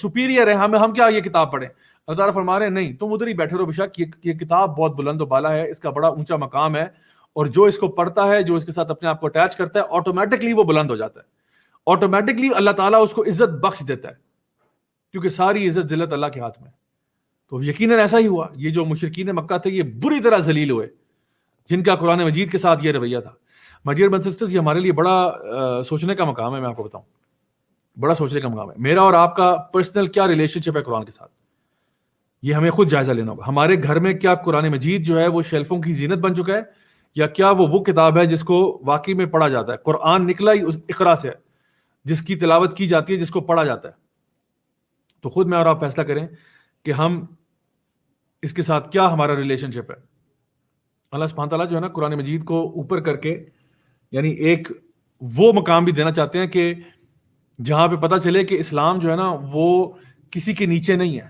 سپیریئر ہیں, ہم کیا یہ کتاب پڑھیں. اللہ تعالیٰ فرما رہے ہیں نہیں, تم ادھر ہی بیٹھے رہو, بے شک یہ کتاب بہت بلند و بالا ہے, اس کا بڑا اونچا مقام ہے, اور جو اس کو پڑھتا ہے, جو اس کے ساتھ اپنے آپ کو اٹیچ کرتا ہے, آٹومیٹکلی وہ بلند ہو جاتا ہے, آٹومیٹکلی اللہ تعالیٰ اس کو عزت بخش دیتا ہے, کیونکہ ساری عزت ذلت اللہ کے ہاتھ میں. تو یقیناً ایسا ہی ہوا. یہ جو مشرکین مکہ تھے یہ بری طرح ذلیل ہوئے, جن کا قرآن مجید کے ساتھ یہ رویہ تھا. My dear brothers and sisters, یہ ہمارے لیے بڑا سوچنے کا مقام ہے. میں آپ کو بتاؤں, بڑا سوچنے کا مقام ہے. میرا اور آپ کا پرسنل کیا ریلیشن شپ ہے قرآن کے ساتھ, یہ ہمیں خود جائزہ لینا ہوگا. ہمارے گھر میں کیا قرآن مجید جو ہے وہ شیلفوں کی زینت بن چکا ہے, یا کیا وہ کتاب ہے جس کو واقعی میں پڑھا جاتا ہے؟ قرآن نکلا ہی اس اقرا سے ہے، جس کی تلاوت کی جاتی ہے، جس کو پڑھا جاتا ہے. تو خود میں اور آپ فیصلہ کریں کہ ہم اس کے ساتھ کیا ہمارا ریلیشن شپ ہے. اللہ سبحانہ تعالیٰ جو ہے نا قرآن مجید کو اوپر کر کے یعنی ایک وہ مقام بھی دینا چاہتے ہیں کہ جہاں پہ پتہ چلے کہ اسلام جو ہے نا وہ کسی کے نیچے نہیں ہے،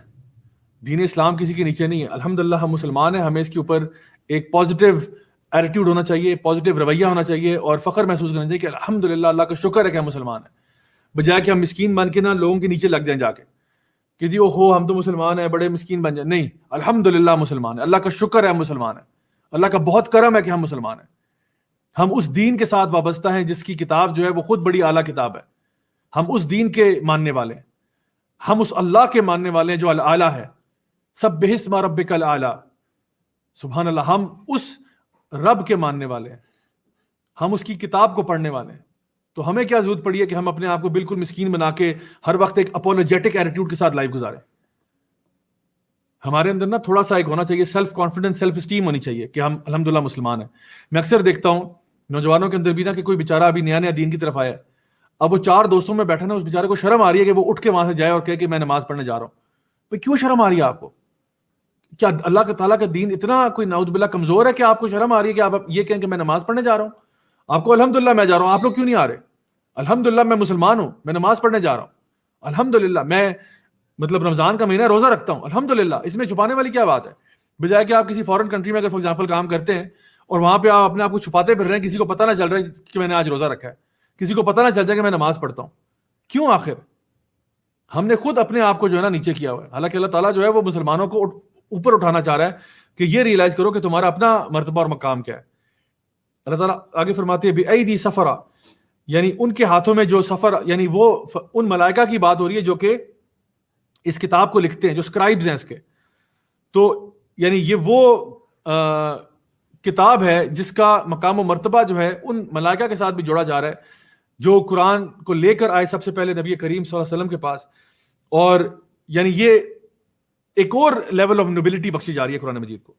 دین اسلام کسی کے نیچے نہیں ہے. الحمدللہ ہم مسلمان ہیں، ہمیں اس کے اوپر ایک پازیٹیو ایٹیٹیوڈ ہونا چاہیے، پازیٹیو رویہ ہونا چاہیے اور فخر محسوس کرنا چاہیے کہ الحمدللہ اللہ کا شکر ہے کہ ہم مسلمان ہیں، بجائے کہ ہم مسکین بن کے نا لوگوں کے نیچے لگ جائیں جا کے کہ جی اوہو ہم تو مسلمان ہیں، بڑے مسکین بن جائیں. نہیں، الحمدللہ مسلمان ہیں، اللہ کا شکر ہے ہم مسلمان ہیں، اللہ کا بہت کرم ہے کہ ہم مسلمان ہیں. ہم اس دین کے ساتھ وابستہ ہیں جس کی کتاب جو ہے وہ خود بڑی اعلیٰ کتاب ہے. ہم اس دین کے ماننے والے ہیں، ہم اس اللہ کے ماننے والے ہیں جو الاعلیٰ ہے. سبح اسم ربک الاعلیٰ، سبحان اللہ، ہم اس رب کے ماننے والے ہیں، ہم اس کی کتاب کو پڑھنے والے ہیں. تو ہمیں کیا ضرورت پڑی ہے کہ ہم اپنے آپ کو بالکل مسکین بنا کے ہر وقت ایک اپولوجیٹک ایٹیٹیوڈ کے ساتھ لائف گزاریں. ہمارے اندر نا تھوڑا سا ایک ہونا چاہیے، سیلف کانفیڈنس، سیلف اسٹیم ہونی چاہیے کہ ہم الحمدللہ مسلمان ہیں. میں اکثر دیکھتا ہوں نوجوانوں کے اندر بھی نا کہ کوئی بیچارہ ابھی نیا دین کی طرف آیا ہے، اب وہ 4 دوستوں میں بیٹھا نا، اس بیچارے کو شرم آ رہی ہے کہ وہ اٹھ کے وہاں سے جائے اور کہے کہ میں نماز پڑھنے جا رہا ہوں. بھائی کیوں شرم آ رہی ہے آپ کو؟ کیا اللہ تعالیٰ کا دین اتنا کوئی نعوذ باللہ کمزور ہے کہ آپ کو شرم آ رہی ہے کہ آپ یہ کہیں کہ میں نماز پڑھنے جا رہا ہوں؟ آپ کو الحمدللہ میں جا رہا ہوں، آپ لوگ کیوں نہیں آ رہے؟ الحمدللہ میں مسلمان ہوں، میں نماز پڑھنے جا رہا ہوں، الحمدللہ میں مطلب رمضان کا مہینہ روزہ رکھتا ہوں، الحمدللہ. اس میں چھپانے والی کیا بات ہے؟ بجائے کہ آپ کسی فورن کنٹری میں اگر فار ایگزامپل کام کرتے ہیں اور وہاں پہ آپ اپنے آپ کو چھپاتے پھر رہے ہیں، کسی کو پتہ نہ چل رہا ہے کہ میں نے آج روزہ رکھا ہے، کسی کو پتہ نہ چل جائے کہ میں نماز پڑھتا ہوں. کیوں؟ آخر ہم نے خود اپنے آپ کو جو ہے نا نیچے کیا ہوا ہے. حالانکہ اللہ تعالیٰ جو ہے وہ مسلمانوں کو اوپر اٹھانا چاہ رہا ہے کہ یہ ریئلائز کرو کہ تمہارا اپنا مرتبہ اور مقام کیا ہے. اللہ تعالیٰ آگے فرماتے ہیں بِأَيْدِي سَفَرَا، یعنی ان کے ہاتھوں میں جو سفر، یعنی وہ ان ملائکہ کی بات ہو رہی ہے جو کہ اس کتاب کو لکھتے ہیں، جو سکرائبز ہیں اس کے. تو یعنی یہ وہ کتاب ہے جس کا مقام و مرتبہ جو ہے ان ملائکہ کے ساتھ بھی جوڑا جا رہا ہے جو قرآن کو لے کر آئے سب سے پہلے نبی کریم صلی اللہ علیہ وسلم کے پاس. اور یعنی یہ ایک اور لیول آف نوبلٹی بخشی جا رہی ہے قرآن مجید کو.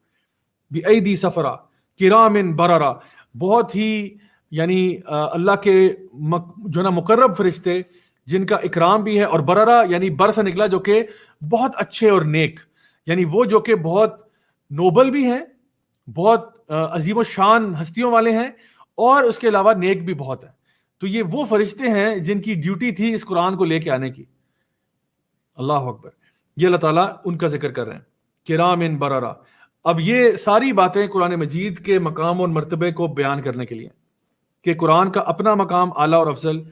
بِأَيْدِي سَفَرَا کِرَامٍ بَرَرَا، بہت ہی یعنی اللہ کے جو نا مقرب فرشتے جن کا اکرام بھی ہے، اور بررا یعنی بر سے نکلا جو کہ بہت اچھے اور نیک، یعنی وہ جو کہ بہت نوبل بھی ہیں، بہت عظیم و شان ہستیوں والے ہیں، اور اس کے علاوہ نیک بھی بہت ہیں. تو یہ وہ فرشتے ہیں جن کی ڈیوٹی تھی اس قرآن کو لے کے آنے کی. اللہ اکبر. یہ اللہ تعالیٰ ان کا ذکر کر رہے ہیں کرام بررا. اب یہ ساری باتیں قرآن مجید کے مقام اور مرتبے کو بیان کرنے کے لیے کہ قرآن کا اپنا مقام اعلیٰ اور افضل،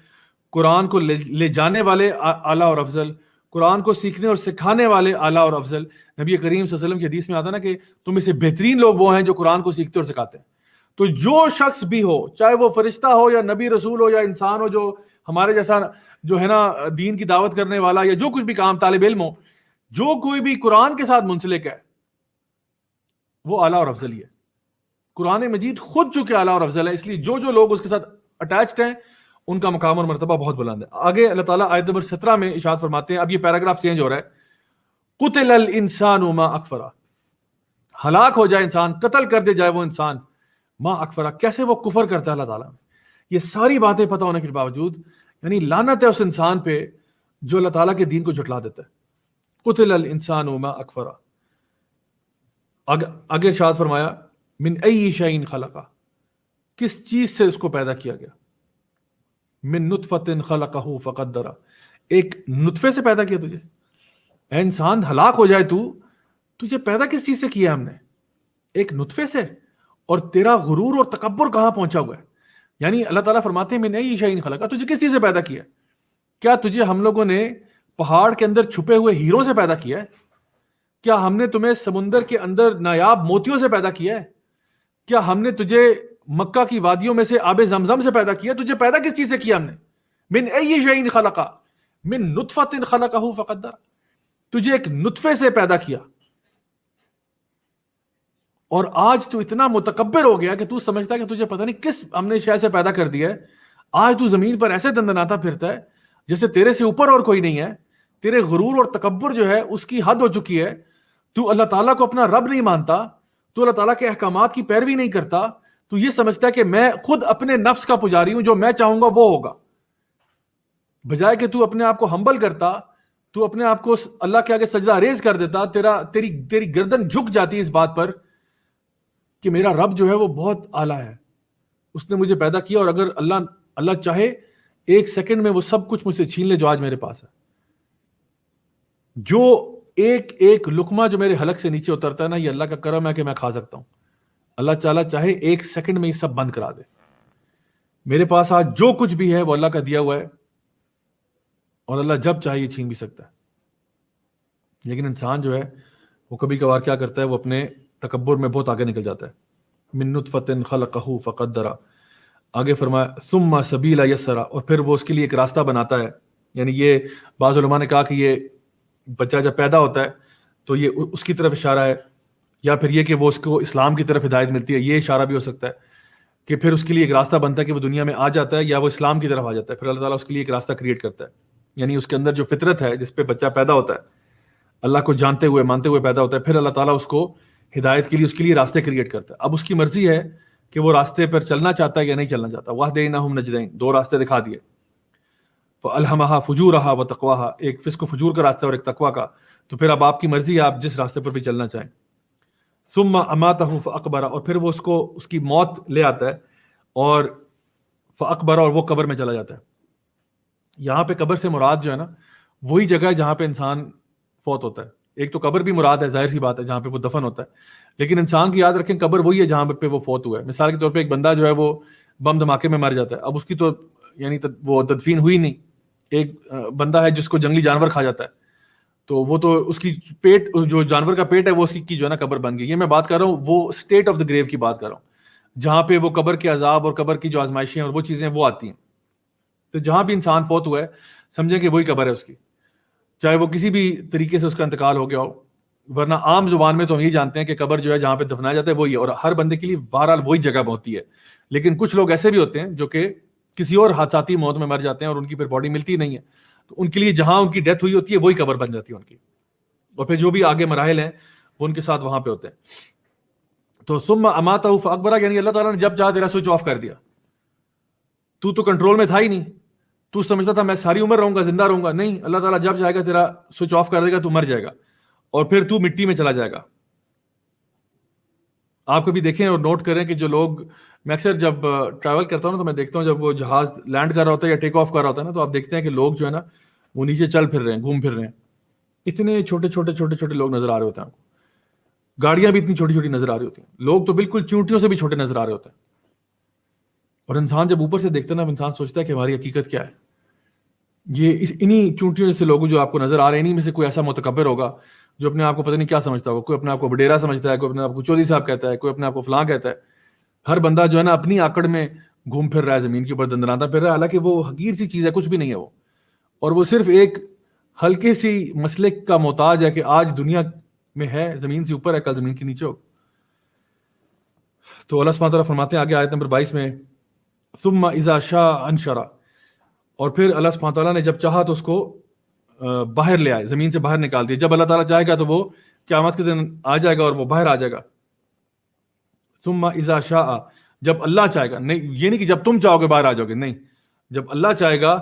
قرآن کو لے جانے والے اعلیٰ اور افضل، قرآن کو سیکھنے اور سکھانے والے اعلیٰ اور افضل. نبی کریم صلی اللہ علیہ وسلم کی حدیث میں آتا نا کہ تم میں سے بہترین لوگ وہ ہیں جو قرآن کو سیکھتے اور سکھاتے ہیں. تو جو شخص بھی ہو، چاہے وہ فرشتہ ہو یا نبی رسول ہو یا انسان ہو جو ہمارے جیسا جو ہے نا دین کی دعوت کرنے والا یا جو کچھ بھی کام، طالب علم ہو، جو کوئی بھی قرآن کے ساتھ منسلک ہے وہ اعلیٰ اور افضل ہی ہے. قرآن مجید خود چونکہ اعلیٰ اور افضل ہے، اس لیے جو لوگ اس کے ساتھ اٹیچڈ ہیں ان کا مقام اور مرتبہ بہت بلند ہے. آگے اللہ تعالیٰ آیت نمبر 17 میں ارشاد فرماتے ہیں، اب یہ پیراگراف چینج ہو رہا ہے، قتل الانسان ما اکفرا، ہلاک ہو جائے انسان، قتل کر دے جائے وہ انسان، ما اکفرا، کیسے وہ کفر کرتا ہے اللہ تعالیٰ میں. یہ ساری باتیں پتہ ہونے کے باوجود یعنی لعنت ہے اس انسان پہ جو اللہ تعالیٰ کے دین کو جھٹلا دیتا ہے. قتل الانسان ما اکفرا. آگے ارشاد فرمایا من ای شیء خلقہ، کس چیز سے اس کو پیدا کیا گیا. من نطفۃ خلقہ فقدرہ، ایک نطفے سے پیدا کیا تجھے. اے انسان ہلاک ہو جائے تجھے پیدا کس چیز سے کیا ہم نے؟ ایک نطفے سے. اور تیرا غرور اور تکبر کہاں پہنچا ہوا ہے؟ یعنی اللہ تعالیٰ فرماتے ہیں من ای شیء خلقہ، تجھے کس چیز سے پیدا کیا؟ کیا تجھے ہم لوگوں نے پہاڑ کے اندر چھپے ہوئے ہیروں سے پیدا کیا ہے؟ کیا ہم نے تمہیں سمندر کے اندر نایاب موتیوں سے پیدا کیا ہے؟ کیا ہم نے تجھے مکہ کی وادیوں میں سے آب زمزم سے پیدا کیا؟ تجھے پیدا کس چیز سے کیا ہم نے؟ من ای شیء خلقہ من نطفۃ خلقہ فقدر، تجھے ایک نطفے سے پیدا کیا. اور آج تو اتنا متکبر ہو گیا کہ تو سمجھتا ہے کہ تجھے پتہ نہیں کس ہم نے شے سے پیدا کر دیا ہے. آج تو زمین پر ایسے دندناتا پھرتا ہے جیسے تیرے سے اوپر اور کوئی نہیں ہے. تیرے غرور اور تکبر جو ہے اس کی حد ہو چکی ہے. تو اللہ تعالیٰ کو اپنا رب نہیں مانتا، تو اللہ تعالیٰ کے احکامات کی پیروی نہیں کرتا، تو یہ سمجھتا ہے کہ میں خود اپنے نفس کا پجاری ہوں، جو میں چاہوں گا وہ ہوگا، بجائے کہ تو اپنے آپ کو ہمبل کرتا، تو اپنے آپ کو اللہ کے آگے سجدہ ریز کر دیتا، تیری گردن جھک جاتی اس بات پر کہ میرا رب جو ہے وہ بہت اعلیٰ ہے، اس نے مجھے پیدا کیا، اور اگر اللہ چاہے ایک سیکنڈ میں وہ سب کچھ مجھ سے چھین لے جو آج میرے پاس ہے. جو ایک ایک لقمہ جو میرے حلق سے نیچے اترتا ہے نا، یہ اللہ کا کرم ہے کہ میں کھا سکتا ہوں. اللہ تعالیٰ چاہے ایک سیکنڈ میں یہ سب بند کرا دے. میرے پاس آج جو کچھ بھی ہے وہ اللہ کا دیا ہوا ہے، اور اللہ جب چاہے یہ چھین بھی سکتا ہے. لیکن انسان جو ہے وہ کبھی کبھار کیا کرتا ہے، وہ اپنے تکبر میں بہت آگے نکل جاتا ہے. من نطفۃ خلقہ فقدر، آگے فرمایا ثم سبیل یسر، اور پھر وہ اس کے لیے ایک راستہ بناتا ہے. یعنی یہ بعض علماء نے کہا کہ یہ بچہ جب پیدا ہوتا ہے تو یہ اس کی طرف اشارہ ہے، یا پھر یہ کہ وہ اس کو اسلام کی طرف ہدایت ملتی ہے، یہ اشارہ بھی ہو سکتا ہے کہ پھر اس کے لیے ایک راستہ بنتا ہے کہ وہ دنیا میں آ جاتا ہے، یا وہ اسلام کی طرف آ جاتا ہے، پھر اللہ تعالیٰ اس کے لیے ایک راستہ کریٹ کرتا ہے. یعنی اس کے اندر جو فطرت ہے جس پہ بچہ پیدا ہوتا ہے، اللہ کو جانتے ہوئے مانتے ہوئے پیدا ہوتا ہے، پھر اللہ تعالیٰ اس کو ہدایت کے لیے اس کے لیے راستے کریٹ کرتا ہے. اب اس کی مرضی ہے کہ وہ راستے پر چلنا چاہتا ہے یا نہیں چلنا چاہتا. وَهْدَيْنَاهُمْ نَجْدَيْنِ، دو راستے دکھا دیے. فَأَلْهَمَهَا فُجُورَهَا وَتَقْوَاهَا، ایک فسق و فجور کا راستہ اور ایک تقویٰ کا. تو پھر اب آپ کی مرضی ہے، آپ جس راستے پر بھی چلنا چاہیں. ثُمَّ أَمَاتَهُ فَأَقْبَرَ، اور پھر وہ اس کی موت لے آتا ہے اور فَأَقْبَرَ، اور وہ قبر میں چلا جاتا ہے. یہاں پہ قبر سے مراد جو ہے نا، وہی جگہ ہے جہاں پہ انسان فوت ہوتا ہے. ایک تو قبر بھی مراد ہے، ظاہر سی بات ہے، جہاں پہ وہ دفن ہوتا ہے، لیکن انسان کی یاد رکھیں قبر وہی ہے جہاں پہ وہ فوت ہوا ہے. مثال کے طور پہ ایک بندہ جو ہے وہ بم دھماکے میں مر جاتا ہے، اب اس کی تو یعنی وہ تدفین ہوئی نہیں. ایک بندہ ہے جس کو جنگلی جانور کھا جاتا ہے، تو وہ تو اس کی پیٹ، جو جانور کا پیٹ ہے وہ اس کی جو ہے نا قبر بن گئی. یہ میں بات کر رہا ہوں وہ اسٹیٹ آف دا گریو کی بات کر رہا ہوں، جہاں پہ وہ قبر کے عذاب اور قبر کی جو آزمائشیں اور وہ چیزیں وہ آتی ہیں. تو جہاں بھی انسان فوت ہوا ہے سمجھیں کہ وہی قبر ہے اس کی، چاہے وہ کسی بھی طریقے سے اس کا انتقال ہو گیا ہو. ورنہ عام زبان میں تو ہم یہ جانتے ہیں کہ قبر جو ہے جہاں پہ دفنایا جاتا ہے وہی ہے، اور ہر بندے کے لیے بہرحال وہی جگہ ہوتی ہے. لیکن کچھ لوگ ایسے بھی ہوتے ہیں جو کہ کسی اور حادثاتی موت میں مر جاتے ہیں اور ان کی پھر باڈی ملتی نہیں ہے، تو ان کے لیے جہاں ان کی ڈیتھ ہوئی ہوتی ہے وہی قبر بن جاتی ہے ان کی، اور پھر جو بھی آگے مراحل ہیں وہ ان کے ساتھ وہاں پہ ہوتے ہیں. تو ثم اماتہ فاکبرہ، یعنی اللہ تعالیٰ نے جب چاہا تیرا سوئچ آف کر دیا. تو کنٹرول میں تھا ہی نہیں، تو سمجھتا تھا میں ساری عمر رہوں گا، زندہ رہوں گا. نہیں، اللہ تعالیٰ جب جائے گا تیرا سوئچ آف کر دے گا، تو مر جائے گا اور پھر تو مٹی میں چلا جائے گا. آپ کبھی دیکھیں اور نوٹ کریں کہ جو لوگ، میں اکثر جب ٹریول کرتا ہوں نا تو میں دیکھتا ہوں جب وہ جہاز لینڈ کر رہا ہوتا ہے یا ٹیک آف کر رہا ہوتا ہے نا، تو آپ دیکھتے ہیں کہ لوگ جو ہے نا وہ نیچے چل پھر رہے ہیں، گھوم پھر رہے ہیں. اتنے چھوٹے چھوٹے چھوٹے چھوٹے لوگ نظر آ رہے ہوتے ہیں آپ کو. گاڑیاں بھی اتنی چھوٹی چھوٹی نظر آ رہی ہوتی ہیں، لوگ تو بالکل چونٹیوں سے بھی چھوٹے نظر آ رہے ہوتے ہیں. اور انسان جب اوپر سے دیکھتا ہے نا، انسان سوچتا ہے کہ ہماری حقیقت کیا ہے. یہ انہی چونٹیوں سے لوگ جو آپ کو نظر آ رہے ہیں، انہی میں سے کوئی ایسا متکبر ہوگا جو اپنے آپ کو پتہ نہیں کیا سمجھتا ہوگا. کوئی اپنے آپ کو وڈیرا سمجھتا ہے، کوئی اپنے آپ کو چودھری صاحب کہتا ہے، کوئی اپنے آپ کو فلاں کہتا ہے. ہر بندہ جو ہے نا اپنی آکڑ میں گھوم پھر رہا ہے، زمین کے اوپر دندناتا پھر رہا ہے، حالانکہ وہ حقیر سی چیز ہے، کچھ بھی نہیں ہے وہ. اور وہ صرف ایک ہلکے سی مسلک کا محتاج ہے کہ آج دنیا میں ہے، زمین سے اوپر ہے، کل زمین کے نیچے ہو. تو اللہ سبحانہ تعالیٰ فرماتے ہیں آگے آیت نمبر 22 میں، ثم اذا شاء انشر، اور پھر اللہ سبحانہ تعالیٰ نے جب چاہا تو اس کو باہر لے آئے، زمین سے باہر نکال دیا. جب اللہ تعالیٰ چاہے گا تو وہ قیامت کے دن آ جائے گا اور وہ باہر آ جائے گا. ثم اذا شاء، جب اللہ چاہے گا. نہیں، یہ نہیں کہ جب تم چاہو گے باہر آ جاؤ گے، نہیں، جب اللہ چاہے گا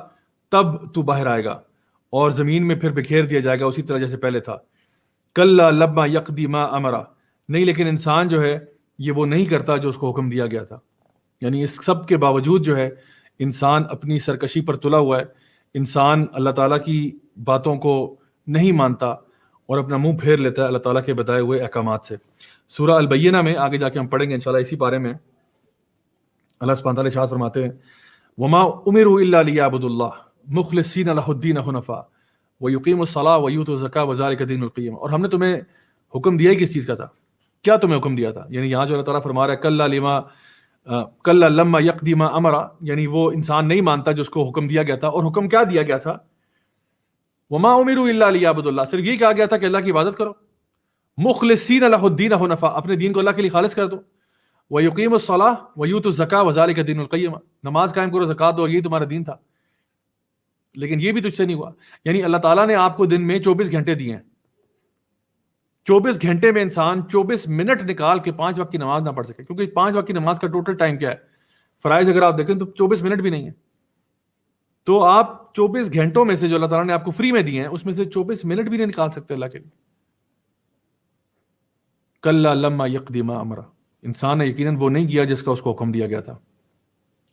تب تو باہر آئے گا اور زمین میں پھر بکھیر دیا جائے گا اسی طرح جیسے پہلے تھا. کلا لما یقضی ما امرا، نہیں، لیکن انسان جو ہے یہ وہ نہیں کرتا جو اس کو حکم دیا گیا تھا. یعنی اس سب کے باوجود جو ہے انسان اپنی سرکشی پر تلا ہوا ہے. انسان اللہ تعالیٰ کی باتوں کو نہیں مانتا اور اپنا منہ پھیر لیتا ہے اللہ تعالیٰ کے بتائے ہوئے احکامات سے. سورہ البینہ میں آگے جا کے ہم پڑھیں گے انشاءاللہ اسی بارے میں. اللہ سبحانہ تعالیٰ ارشاد فرماتے ہیں، وما امروا الا ليعبدوا الله مخلصین له الدین حنفاء ویقیموا الصلاة ویؤتوا الزکاة وذلک دین القیم. اور ہم نے تمہیں حکم دیا کس چیز کا تھا؟ کیا تمہیں حکم دیا تھا؟ یعنی یہاں جو اللہ تعالیٰ فرما رہا ہے کلا لما یقضی ما امرا، یعنی وہ انسان نہیں مانتا جو اس کو حکم دیا گیا تھا. اور حکم کیا دیا گیا تھا؟ وما امروا الا ليعبدوا الله، صرف یہ کہا گیا تھا کہ اللہ کی عبادت کرو. مخلصین له الدین حنفاء، اپنے دین کو اللہ کے لیے خالص کر دو. ویقیموا الصلاة ویؤتوا الزکاة وذلک دین القیم، نماز قائم کرو، زکات دو، اور یہی تمہارا دین تھا. لیکن یہ بھی تجھ سے نہیں ہوا. یعنی اللہ تعالیٰ نے آپ کو دن میں 24 گھنٹے دیے ہیں. 24 گھنٹے میں انسان 24 منٹ نکال کے 5 وقت کی نماز نہ پڑھ سکے، کیونکہ 5 وقت کی نماز کا ٹوٹل ٹائم کیا ہے؟ فرائض اگر آپ دیکھیں تو 24 منٹ بھی نہیں ہے. تو آپ 24 گھنٹوں میں سے جو اللہ تعالیٰ نے آپ کو فری میں دیے ہیں اس میں سے 24 منٹ بھی نہیں نکال سکتے اللہ کے لیے. کلا لما یقضی ما امرہ، انسان نے یقیناً وہ نہیں کیا جس کا اس کو حکم دیا گیا تھا.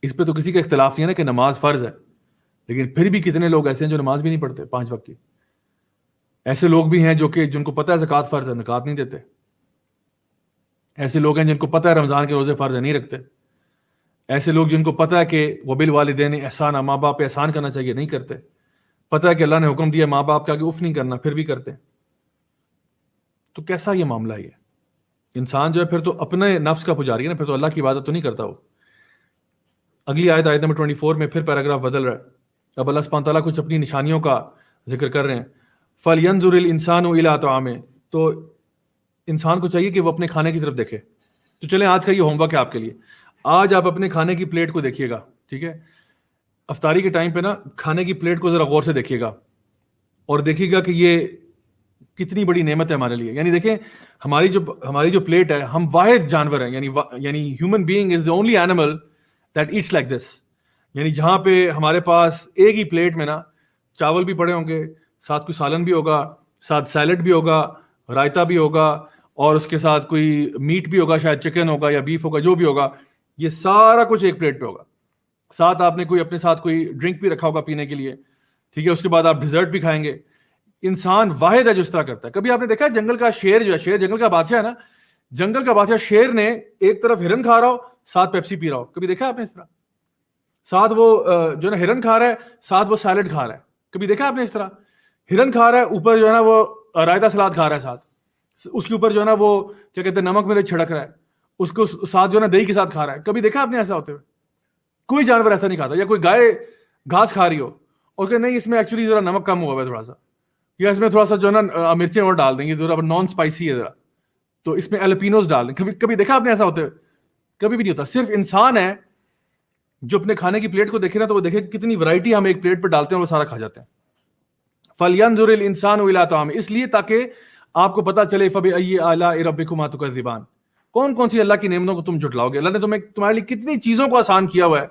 اس پہ تو کسی کا اختلاف نہیں ہے نا کہ نماز فرض ہے، لیکن پھر بھی کتنے لوگ ایسے ہیں جو نماز بھی نہیں پڑھتے 5 وقت کی. ایسے لوگ بھی ہیں جو کہ جن کو پتہ ہے زکوٰۃ فرض ہے، زکوٰۃ نہیں دیتے. ایسے لوگ ہیں جن کو پتہ ہے رمضان کے روزے فرض ہے، نہیں رکھتے. ایسے لوگ جن کو پتہ ہے کہ وبالوالدین احسانا، ماں باپ پہ احسان کرنا چاہیے، نہیں کرتے. پتہ ہے کہ اللہ نے حکم دیا ماں باپ کے آگے اف نہیں کرنا، پھر بھی کرتے. تو کیسا یہ معاملہ ہے؟ انسان جو ہے پھر تو اپنے نفس کا پجاری ہے نا، پھر تو اللہ کی عبادت تو نہیں کرتا وہ. اگلی آیت نمبر 24 میں پھر پیراگراف بدل رہا ہے. اب اللہ سبحانہ تعالیٰ کچھ اپنی نشانیوں کا ذکر کر رہے ہیں. فَلْيَنْظُرِ الْإِنسَانُ إِلَىٰ طَعَامِهِ، تو انسان کو چاہیے کہ وہ اپنے کھانے کی طرف دیکھے. تو چلیں آج کا یہ ہوم ورک ہے آپ کے لیے. آج آپ اپنے کھانے کی پلیٹ کو دیکھیے گا، ٹھیک ہے؟ افطاری کے ٹائم پہ نا کھانے کی پلیٹ کو ذرا غور سے دیکھیے گا اور دیکھیے گا کہ یہ کتنی بڑی نعمت ہے ہمارے لیے. یعنی دیکھیں ہماری جو پلیٹ ہے، ہم واحد جانور ہیں، یعنی human being is the only animal that eats like this. یعنی جہاں پہ ہمارے پاس ایک ہی پلیٹ میں نا چاول بھی پڑے ہوں گے، ساتھ کوئی سالن بھی ہوگا، ساتھ سیلڈ بھی ہوگا، رائتا بھی ہوگا، اور اس کے ساتھ کوئی میٹ بھی ہوگا، شاید چکن ہوگا یا بیف ہوگا، جو بھی ہوگا، یہ سارا کچھ ایک پلیٹ پہ ہوگا. ساتھ آپ نے اپنے ساتھ کوئی ڈرنک بھی رکھا ہوگا پینے کے لیے، ٹھیک ہے؟ اس کے بعد آپ ڈیزرٹ بھی کھائیں گے. انسان واحد ہے جو اس طرح کرتا ہے. کبھی آپ نے دیکھا ہے جنگل کا شیر جو ہے، شیر جنگل کا بادشاہ ہے نا، جنگل کا بادشاہ شیر نے ایک طرف ہرن کھا رہا ہو، ساتھ پیپسی پی رہا ہو. کبھی دیکھا آپ نے اس طرح؟ ساتھ وہ جو ہے نا ہرن کھا رہا ہے، ساتھ وہ سیلڈ کھا رہا ہے. کبھی دیکھا آپ نے اس طرح؟ ہرن کھا رہا ہے، اوپر جو ہے نا وہ رائتا سلاد کھا رہا ہے، ساتھ اس کے اوپر جو ہے نا وہ کیا کہتے ہیں نمک میرے چھڑک رہا ہے، اس کو ساتھ جو ہے نا دہی کے ساتھ کھا رہا ہے. کبھی دیکھا آپ نے ایسا ہوتے ہوئے؟ کوئی جانور ایسا نہیں کھاتا. یا کوئی گائے گھاس کھا رہی ہو اور کہ نہیں اس میں ایکچولی ذرا نمک کم ہوا ہے تھوڑا سا، یا اس میں تھوڑا سا جو ہے نا مرچیں اور ڈال دیں گے، ذرا نان اسپائسی ہے ذرا، تو اس میں الپینوز ڈال دیں. کبھی دیکھا آپ نے ایسا ہوتے ہوئے؟ کبھی بھی نہیں ہوتا. صرف انسان ہے جو اپنے کھانے کی پلیٹ کو دیکھے نا تو وہ دیکھے کتنی ورائٹی ہم ایک پلیٹ پہ ڈالتے ہیں اور وہ سارا کھا جاتے ہیں. فَلْيَنْظُرِ الْإِنسَانُ إِلَىٰ طَعَامِهِ، اس لیے تاکہ آپ کو پتہ چلے فَبِأَيِّ آلَاءِ رَبِّكُمَا تُكَذِّبَانِ، کون کون سی اللہ کی نعمتوں کو تم جھٹلاؤ گے. اللہ نے تمہارے لیے کتنی چیزوں کو آسان کیا ہوا ہے،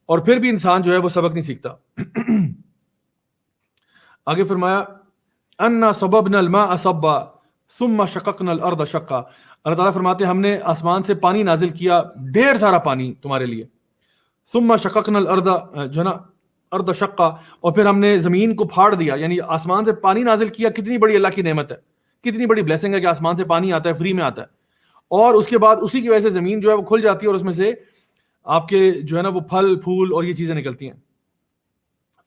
اور پھر بھی انسان جو ہے وہ سبق نہیں سیکھتا. آگے فرمایا اَنَّا صَبَبْنَا الْمَاءَ صَبًّا ثُمَّ شَقَقْنَا الْأَرْضَ شَقًّا. اللہ تعالیٰ فرماتے ہیں ہم نے آسمان سے پانی نازل کیا، ڈھیر سارا پانی تمہارے لیے. ثُمَّ شَقَقْنَا الْأَرْضَ جو ہے نا ارض شقا، اور پھر ہم نے زمین کو پھاڑ دیا. یعنی آسمان سے پانی نازل کیا، کتنی بڑی اللہ کی نعمت ہے، کتنی بڑی بلیسنگ ہے کہ آسمان سے پانی آتا ہے، فری میں آتا ہے. اور اس کے بعد اسی کی وجہ سے زمین جو ہے وہ کھل جاتی ہے اور اس میں سے آپ کے جو ہے نا وہ پھل پھول اور یہ چیزیں نکلتی ہیں.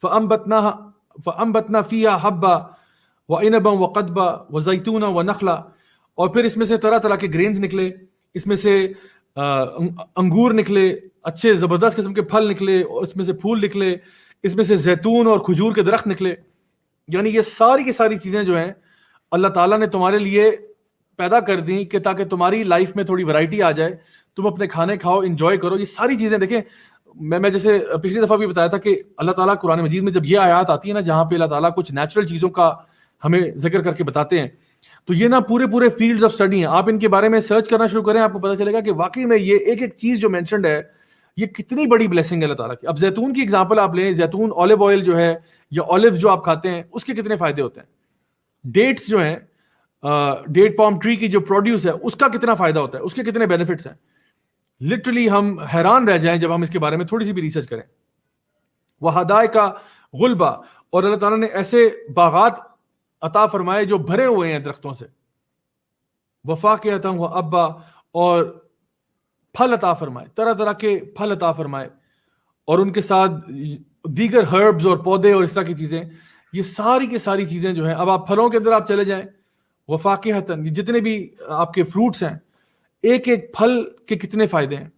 فَأَنبَتْنَا فِيهَا حَبًّا وَعِنَبًا وَقَضْبًا وَزَيْتُونًا وَنَخْلًا، اور پھر اس میں سے طرح طرح کے گرینز نکلے، اس میں سے انگور نکلے، اچھے زبردست قسم کے پھل نکلے، اور اس میں سے پھول نکلے، اس میں سے زیتون اور کھجور کے درخت نکلے. یعنی یہ ساری کی ساری چیزیں جو ہیں اللہ تعالیٰ نے تمہارے لیے پیدا کر دیں کہ تاکہ تمہاری لائف میں تھوڑی ورائٹی آ جائے، تم اپنے کھانے کھاؤ، انجوائے کرو. یہ ساری چیزیں دیکھیں، میں جیسے پچھلی دفعہ بھی بتایا تھا کہ اللہ تعالیٰ قرآن مجید میں جب یہ آیات آتی ہے نا جہاں پہ اللہ تعالیٰ کچھ نیچرل چیزوں کا ہمیں ذکر کر کے بتاتے ہیں، تو یہ نا پورے فیلڈز آف اسٹڈی ہیں. آپ ان کے بارے میں سرچ کرنا شروع کریں، آپ کو پتہ چلے گا کہ واقعی میں یہ ایک ایک چیز جو مینشنڈ ہے یہ کتنی بڑی بلیسنگ ہے اللہ تعالیٰ کی. اب زیتون کی اگزامپل آپ لیں، زیتون آلیو آئل جو ہے یا آلیو جو آپ کھاتے ہیں اس کے کتنے فائدے ہوتے ہیں. ڈیٹس جو ہیں، ڈیٹ پام ٹری کی جو پروڈیوس ہے اس کا کتنا فائدہ ہوتا ہے، اس کے کتنے بینیفٹس ہیں. لٹرلی ہم حیران رہ جائیں جب ہم اس کے بارے میں تھوڑی سی بھی ریسرچ کریں. وَحَدَائِقَ غُلْبًا، اور اللہ تعالیٰ نے ایسے باغات عطا فرمائے جو بھرے ہوئے ہیں درختوں سے. وَفَاكِهَةً وَأَبًّا، اور پھل عطا فرمائے، طرح طرح کے پھل عطا فرمائے، اور ان کے ساتھ دیگر ہربز اور پودے اور اس طرح کی چیزیں. یہ ساری کی ساری چیزیں جو ہیں، اب آپ پھلوں کے اندر آپ چلے جائیں، وفاقہتاً، جتنے بھی آپ کے فروٹس ہیں، ایک ایک پھل کے کتنے فائدے ہیں.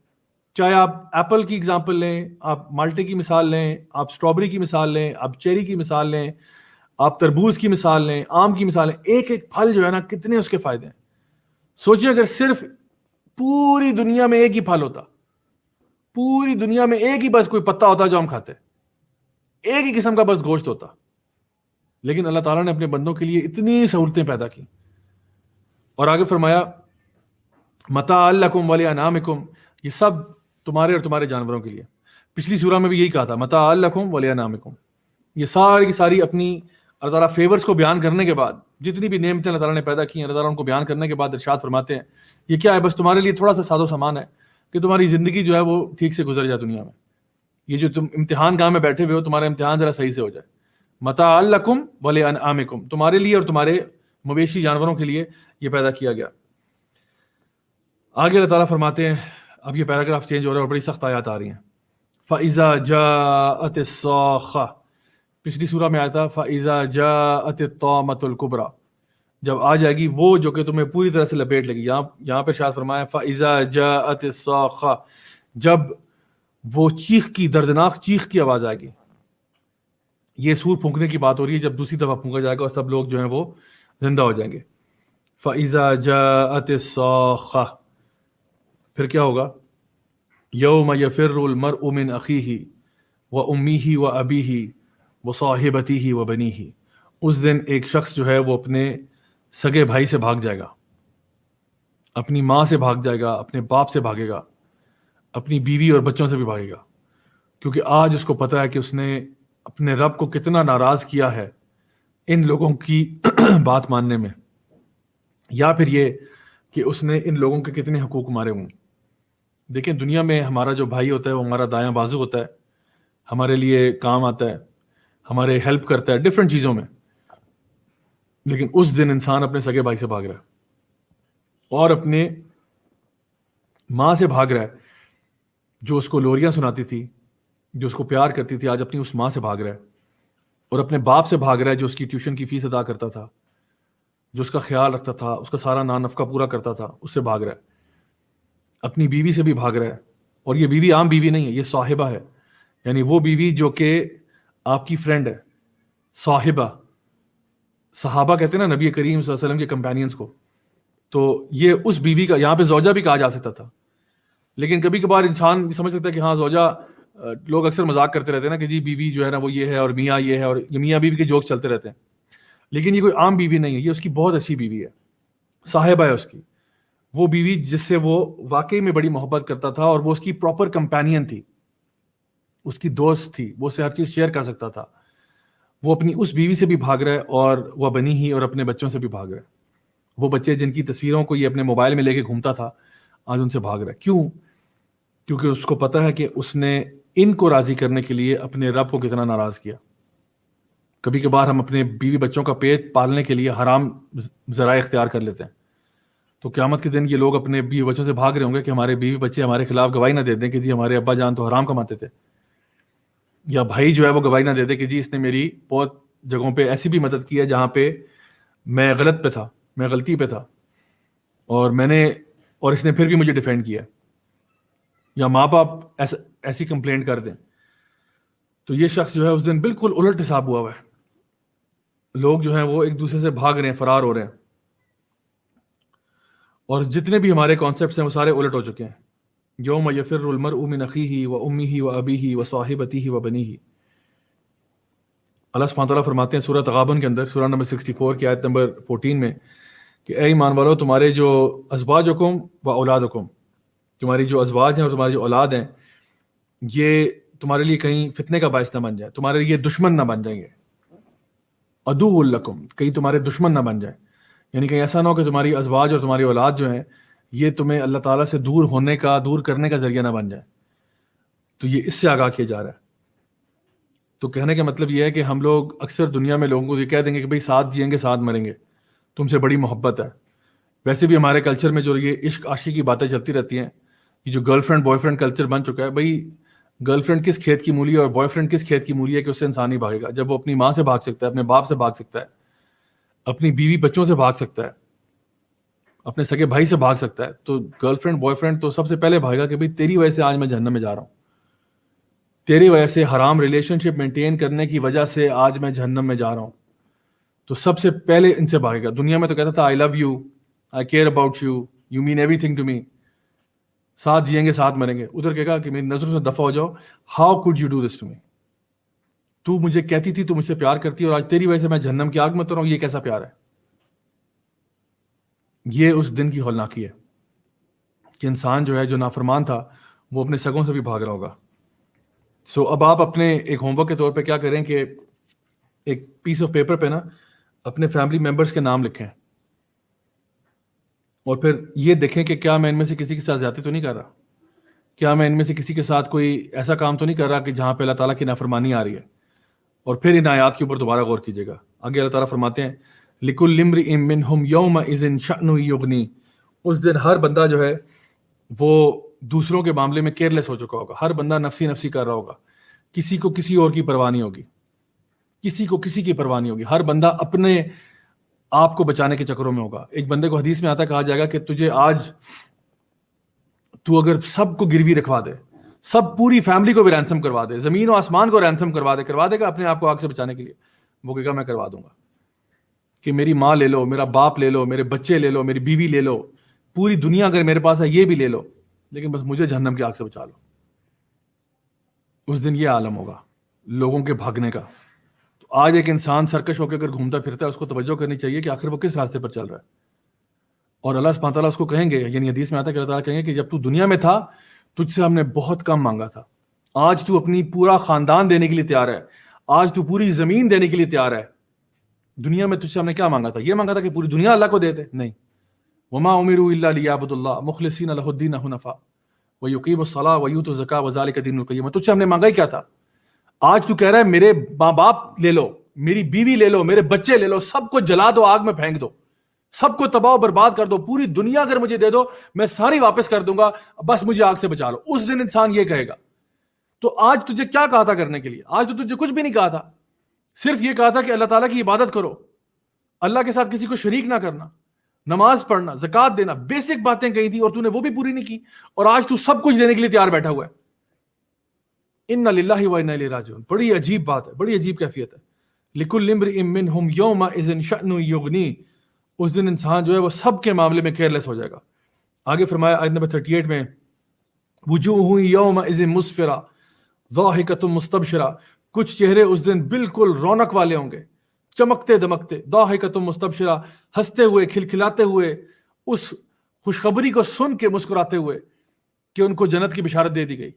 چاہے آپ ایپل کی اگزامپل لیں، آپ مالٹے کی مثال لیں، آپ اسٹرابری کی مثال لیں، آپ چیری کی مثال لیں، آپ تربوز کی مثال لیں، آم کی مثال لیں، ایک ایک پھل جو ہے نا کتنے اس کے فائدے ہیں. سوچیں اگر صرف پوری دنیا میں ایک ہی پھل ہوتا، پوری دنیا میں ایک ہی بس کوئی پتا ہوتا جو ہم کھاتے، ایک ہی قسم کا بس گوشت ہوتا، لیکن اللہ تعالیٰ نے اپنے بندوں کے لیے اتنی سہولتیں پیدا کی. اور آگے فرمایا متاع لکم ولانعامکم، یہ سب تمہارے اور تمہارے جانوروں کے لیے. پچھلی سورہ میں بھی یہی کہا تھا متاع لکم ولانعامکم. یہ ساری کی ساری اپنی اللہ تعالیٰ فیورز کو بیان کرنے کے بعد، جتنی بھی نعمتیں اللہ تعالیٰ نے پیدا کی ہیں اللہ تعالیٰ ان کو بیان کرنے کے بعد ارشاد فرماتے ہیں یہ کیا ہے، بس تمہارے لیے تھوڑا سا ساز و سامان ہے کہ تمہاری زندگی جو ہے وہ ٹھیک سے گزر جائے دنیا میں. یہ جو تم امتحان گاہ میں بیٹھے ہوئے ہو، تمہارا امتحان ذرا صحیح سے ہو جائے. متاع لکم ولانعامکم، تمہارے لیے اور تمہارے مویشی جانوروں کے لیے یہ پیدا کیا گیا. آگے اللہ تعالیٰ فرماتے ہیں، اب یہ پیراگراف چینج ہو رہا ہے اور بڑی سخت آیات آ رہی ہیں. فَإِذَا جَاءَتِ الصَّاخَّةُ، پچھلی سورہ میں آیا تھا فَإِذَا جَاءَتِ الطَّامَّةُ الْكُبْرَى، جب آ جائے گی وہ جو کہ تمہیں پوری طرح سے لپیٹ لے گی. یہاں پہ ارشاد فرمایا فَإِذَا جَاءَتِ الصَّاخَّةُ، جب وہ چیخ کی، دردناک چیخ کی آواز آئے گی. یہ سور پھونکنے کی بات ہو رہی ہے جب دوسری دفعہ پھونکا جائے گا اور سب لوگ جو ہیں وہ زندہ ہو جائیں گے. فَإِذَا جَاءَتِ الصَّاخَّةُ، پھر کیا ہوگا؟ یوم یفر المرء من اخیہ وامہ وابیہ وصاحبتہ وبنیہ، اس دن ایک شخص جو ہے وہ اپنے سگے بھائی سے بھاگ جائے گا، اپنی ماں سے بھاگ جائے گا، اپنے باپ سے بھاگے گا، اپنی بیوی اور بچوں سے بھی بھاگے گا. کیونکہ آج اس کو پتہ ہے کہ اس نے اپنے رب کو کتنا ناراض کیا ہے ان لوگوں کی بات ماننے میں، یا پھر یہ کہ اس نے ان لوگوں کے کتنے حقوق مارے ہوں. دیکھیں دنیا میں ہمارا جو بھائی ہوتا ہے وہ ہمارا دایاں بازو ہوتا ہے، ہمارے لیے کام آتا ہے، ہمارے ہیلپ کرتا ہے ڈفرینٹ چیزوں میں. لیکن اس دن انسان اپنے سگے بھائی سے بھاگ رہا ہے اور اپنے ماں سے بھاگ رہا ہے جو اس کو لوریاں سناتی تھی، جو اس کو پیار کرتی تھی، آج اپنی اس ماں سے بھاگ رہا ہے. اور اپنے باپ سے بھاگ رہا ہے جو اس کی ٹیوشن کی فیس ادا کرتا تھا، جو اس کا خیال رکھتا تھا، اس کا سارا نان نفقہ پورا کرتا تھا، اس سے بھاگ رہا ہے. اپنی بیوی سے بھی بھاگ رہا ہے، اور یہ بیوی عام بیوی نہیں ہے، یہ صاحبہ ہے، یعنی وہ بیوی جو کہ آپ کی فرینڈ ہے. صاحبہ، صحابہ کہتے ہیں نا نبی کریم صلی اللہ علیہ وسلم کے کمپینینز کو، تو یہ اس بیوی کا، یہاں پہ زوجہ بھی کہا جا سکتا تھا. لیکن کبھی کبھار انسان سمجھ سکتا ہے کہ ہاں زوجہ، لوگ اکثر مذاق کرتے رہتے ہیں نا کہ جی بیوی جو ہے نا وہ یہ ہے اور میاں یہ ہے، اور یہ میاں بیوی کے جوک چلتے رہتے ہیں. لیکن یہ کوئی عام بیوی نہیں ہے، یہ اس کی بہت اچھی بیوی ہے، صاحبہ ہے اس کی. وہ بیوی جس سے وہ واقعی میں بڑی محبت کرتا تھا اور وہ اس کی پراپر کمپینین تھی، اس کی دوست تھی، وہ اسے ہر چیز شیئر کر سکتا تھا. وہ اپنی اس بیوی سے بھی بھاگ رہا ہے اور وہ بنی ہی اور اپنے بچوں سے بھی بھاگ رہا ہے. وہ بچے جن کی تصویروں کو یہ اپنے موبائل میں لے کے گھومتا تھا آج ان سے بھاگ رہا ہے. کیوں؟ کیونکہ اس کو پتہ ہے کہ اس نے ان کو راضی کرنے کے لیے اپنے رب کو کتنا ناراض کیا. کبھی کبھار ہم اپنے بیوی بچوں کا پیٹ پالنے کے لیے حرام ذرائع اختیار کر لیتے ہیں. تو قیامت کے دن یہ لوگ اپنے بیوی بچوں سے بھاگ رہے ہوں گے کہ ہمارے بیوی بچے ہمارے خلاف گواہی نہ دے دیں کہ جی ہمارے ابا جان تو حرام کماتے تھے، یا بھائی جو ہے وہ گواہی نہ دے دے کہ جی اس نے میری بہت جگہوں پہ ایسی بھی مدد کی ہے جہاں پہ میں غلط پہ تھا، میں غلطی پہ تھا، اور اس نے پھر بھی مجھے ڈیفینڈ کیا. یا ماں باپ ایسی کمپلینٹ کر دیں تو یہ شخص جو ہے اس دن بالکل الٹ حساب ہوا ہوا ہے. لوگ جو ہیں وہ ایک دوسرے سے بھاگ رہے ہیں، فرار ہو رہے ہیں، اور جتنے بھی ہمارے کانسیپٹس ہیں وہ سارے الٹ ہو چکے ہیں. یوم یفر المرء من اخیہ وامہ وابیہ وصاحبتہ وبنیہ. اللہ سبحانہ تعالیٰ فرماتے ہیں سورہ تغابن کے اندر، سورہ نمبر 64 کی آیت نمبر 14 میں کہ اے ایمان والو، تمہارے جو ازواجکم و اولادکم، تمہاری جو ازواج ہیں اور تمہاری جو اولاد ہیں، یہ تمہارے لیے کہیں فتنے کا باعث نہ بن جائے، تمہارے لیے دشمن نہ بن جائیں گے. عدو لکم، کہیں تمہارے دشمن نہ بن جائیں، یعنی کہیں ایسا نہ ہو کہ تمہاری ازواج اور تمہاری اولاد جو ہیں یہ تمہیں اللہ تعالیٰ سے دور کرنے کا ذریعہ نہ بن جائے. تو یہ اس سے آگاہ کیا جا رہا ہے. تو کہنے کا مطلب یہ ہے کہ ہم لوگ اکثر دنیا میں لوگوں کو یہ کہہ دیں گے کہ بھئی ساتھ جئیں گے ساتھ مریں گے، تم سے بڑی محبت ہے. ویسے بھی ہمارے کلچر میں جو یہ عشق عاشقی کی باتیں چلتی رہتی ہیں، یہ جو girlfriend boyfriend culture بن چکا ہے، بھئی گرل فرینڈ کس کھیت کی مولی ہے اور بوائے فرینڈ کس کھیت کی مولی ہے کہ اس سے انسان نہیں بھاگے گا. جب وہ اپنی ماں سے بھاگ سکتا ہے، اپنے باپ سے بھاگ سکتا ہے، اپنی بیوی بچوں سے بھاگ سکتا ہے، اپنے سگے بھائی سے بھاگ سکتا ہے، تو گرل فرینڈ بوائے فرینڈ تو سب سے پہلے بھاگے گا کہ بھئی تیری وجہ سے آج میں جہنم میں جا رہا ہوں، تیری وجہ سے حرام ریلیشن شپ مینٹین کرنے کی وجہ سے آج میں جہنم میں جا رہا ہوں. تو سب سے پہلے ان سے بھاگے گا. دنیا میں تو کہتا تھا I love you, I care about you, you mean everything to me, ساتھ جئیں گے ساتھ مریں گے. ادھر کہے گا کہ میری نظروں سے دفع ہو جاؤ، how could you do this to me, تو مجھے کہتی تھی تو مجھ سے پیار کرتی اور آج تیری وجہ سے میں جہنم کی آگ میں اتر رہا ہوں، یہ کیسا پیار ہے. یہ اس دن کی ہولناکی ہے کہ انسان جو ہے جو نافرمان تھا وہ اپنے سگوں سے بھی بھاگ رہا ہوگا. سو اب آپ اپنے ایک ہوم ورک کے طور پہ کیا کریں کہ ایک پیس آف پیپر پہ نا اپنے فیملی ممبرس کے نام لکھیں اور پھر یہ دیکھیں کہ کیا میں ان میں سے کسی کے ساتھ زیادتی تو نہیں کر رہا, کیا میں ان میں سے کسی کے ساتھ کوئی ایسا کام تو نہیں کر رہا کہ جہاں پہ اللہ تعالیٰ کی نافرمانی آ رہی ہے. اور پھر ان آیات کے اوپر دوبارہ غور کیجیے گا. آگے اللہ تعالیٰ فرماتے ہیں لِكُلِّ امْرِئٍ مِّنْهُمْ يَوْمَئِذٍ شَأْنٌ يُغْنِيهِ. اس دن ہر بندہ جو ہے وہ دوسروں کے معاملے میں کیئرلیس ہو چکا ہوگا, ہر بندہ نفسی نفسی کر رہا ہوگا, کسی کو کسی اور کی پرواہ نہیں ہوگی, کسی کو کسی کی پرواہ نہیں ہوگی, ہر بندہ اپنے آپ کو بچانے کے چکروں میں ہوگا. ایک بندے کو حدیث میں آتا کہا جائے گا کہ تجھے آج تو اگر سب کو گروی رکھوا دے, سب پوری فیملی کو بھی رینسم کروا دے, زمین و آسمان کو رینسم کروا دے گا اپنے آپ کو آگ سے بچانے کے لیے, وہ کہے گا میں کروا دوں گا کہ میری ماں لے لو, میرا باپ لے لو, میرے بچے لے لو, میری بیوی لے لو, پوری دنیا اگر میرے پاس ہے یہ بھی لے لو, لیکن بس مجھے جہنم کی آگ سے بچا لو. اس دن یہ عالم ہوگا لوگوں کے بھاگنے کا. تو آج ایک انسان سرکش ہو کے اگر گھومتا پھرتا ہے اس کو توجہ کرنی چاہیے کہ آخر وہ کس راستے پر چل رہا ہے. اور اللہ سبحانہ تعالیٰ اس کو کہیں گے, یعنی حدیث میں آتا ہے کہ اللہ تعالیٰ کہیں گے کہ جب تو دنیا میں تھا تجھ سے ہم نے بہت کم مانگا تھا, آج تو اپنی پورا خاندان دینے کے لیے تیار ہے, آج تو پوری زمین دینے کے لیے تیار ہے. دنیا میں تجھ سے ہم نے کیا مانگا تھا؟ یہ مانگا تھا کہ پوری دنیا اللہ کو دے دے, نہیں. وما امروا الا ليعبدوا الله مخلصين له الدين حنفاء ويقيموا الصلاة ويؤتوا الزكاة وذلك دين القيم. تجھ سے ہم نے مانگا ہی کیا تھا؟ آج تو کہہ رہا ہے میرے ماں باپ لے لو, میری بیوی لے لو, میرے بچے لے لو, سب کو جلا دو, آگ میں پھینک دو, سب کو تباہ و برباد کر دو, پوری دنیا اگر مجھے دے دو میں ساری واپس کر دوں گا, بس مجھے آگ سے بچا لو. اس دن انسان یہ کہے گا. تو آج تجھے کیا کہا تھا کرنے کے لیے؟ آج تو تجھے کچھ بھی نہیں کہا تھا, صرف یہ کہا تھا کہ اللہ تعالیٰ کی عبادت کرو, اللہ کے ساتھ کسی کو شریک نہ کرنا, نماز پڑھنا, زکوٰۃ دینا, بیسک باتیں کہی تھی اور تو نے وہ بھی پوری نہیں کی, اور آج تو سب کچھ دینے کے لیے تیار بیٹھا ہوا ہے. اِنَّ لِلَّهِ وَإِنَّا إِلَيْهِ راجعون. بڑی عجیب بات ہے, بڑی عجیب کیفیت ہے. لِكُلِّ امْرِئٍ مِّنْهُمْ يَوْمَئِذٍ شَأْنٌ يُغْنِيهِ. اس دن انسان جو ہے وہ سب کے معاملے میں کیئرلیس ہو جائے گا. آگے فرمایا آیت نمبر 38 میں وجوہ یومئذ مسفرہ ضاحکۃ مستبشرہ. کچھ چہرے اس دن بالکل رونق والے ہوں گے, چمکتے دمکتے, ضاحکۃ مستبشرہ, ہنستے ہوئے, کھلکھلاتے ہوئے, اس خوشخبری کو سن کے مسکراتے ہوئے کہ ان کو جنت کی بشارت دے دی گئی.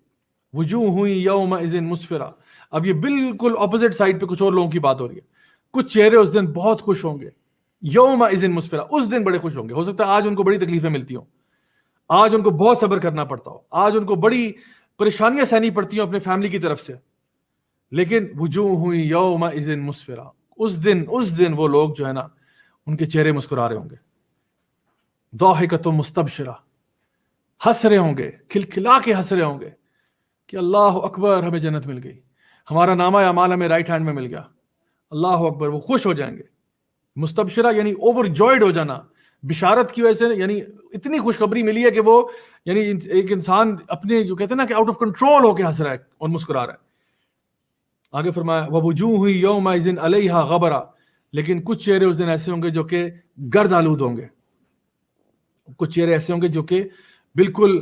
وجوہ یومئذ مسفرہ. اب یہ بالکل اپوزٹ سائڈ پہ کچھ اور لوگوں کی بات ہو رہی ہے. کچھ چہرے اس دن بہت خوش ہوں گے, یومئذ مسفرہ, اس دن بڑے خوش ہوں گے. ہو سکتا ہے آج ان کو بڑی تکلیفیں ملتی ہوں, آج ان کو بہت صبر کرنا پڑتا ہو, آج ان کو بڑی پریشانیاں سہنی پڑتی ہوں اپنے فیملی کی طرف سے, لیکن وجوہ یومئذ مسفرہ, اس دن وہ لوگ جو ہے نا ان کے چہرے مسکرا رہے ہوں گے. ضاحکۃ مستبشرہ, ہنس رہے ہوں گے, کھلکھلا کے ہنس رہے ہوں گے کہ اللہ اکبر, ہمیں جنت مل گئی, ہمارا نامہ اعمال ہمیں رائٹ ہینڈ میں مل گیا, اللہ اکبر. وہ خوش ہو جائیں گے. مستبشرہ یعنی اوور جوائڈ ہو جانا, بشارت کی وجہ سے, یعنی اتنی خوشخبری ملی ہے کہ وہ, یعنی ایک انسان اپنے جو کہتے ہیں نا کہ آؤٹ آف کنٹرول ہو کے ہنس رہا ہے اور مسکرا رہا ہے. آگے فرمایا ووجوہ یومئذ علیہا غبرہ. لیکن کچھ چہرے اس دن ایسے ہوں گے جو کہ گرد آلود ہوں گے, کچھ چہرے ایسے ہوں گے جو کہ بالکل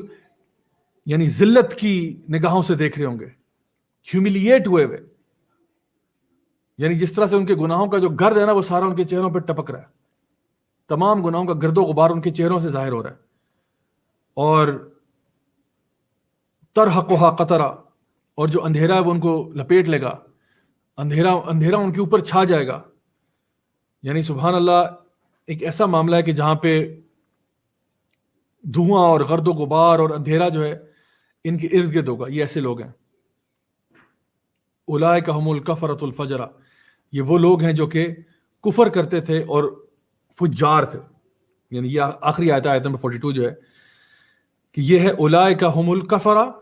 یعنی ذلت کی نگاہوں سے دیکھ رہے ہوں گے, ہیوملیٹ ہوئے ہوئے, یعنی جس طرح سے ان کے گناہوں کا جو گرد ہے نا وہ سارا ان کے چہروں پہ ٹپک رہا ہے, تمام گناہوں کا گرد و غبار ان کے چہروں سے ظاہر ہو رہا ہے. اور ترحقھا قطرہ, اور جو اندھیرا ہے وہ ان کو لپیٹ لے گا, اندھیرا ان کے اوپر چھا جائے گا. یعنی سبحان اللہ, ایک ایسا معاملہ ہے کہ جہاں پہ دھواں اور گرد و غبار اور اندھیرا جو ہے ان کے ارد گرد ہوگا. یہ ایسے لوگ ہیں اولئک ھم الکفرۃ الفجرہ, یہ وہ لوگ ہیں جو کہ کفر کرتے تھے اور فجار تھے. یعنی یہ آخری آیت نمبر 42 جو ہے کہ یہ ہے اولئک ھم الکفرۃ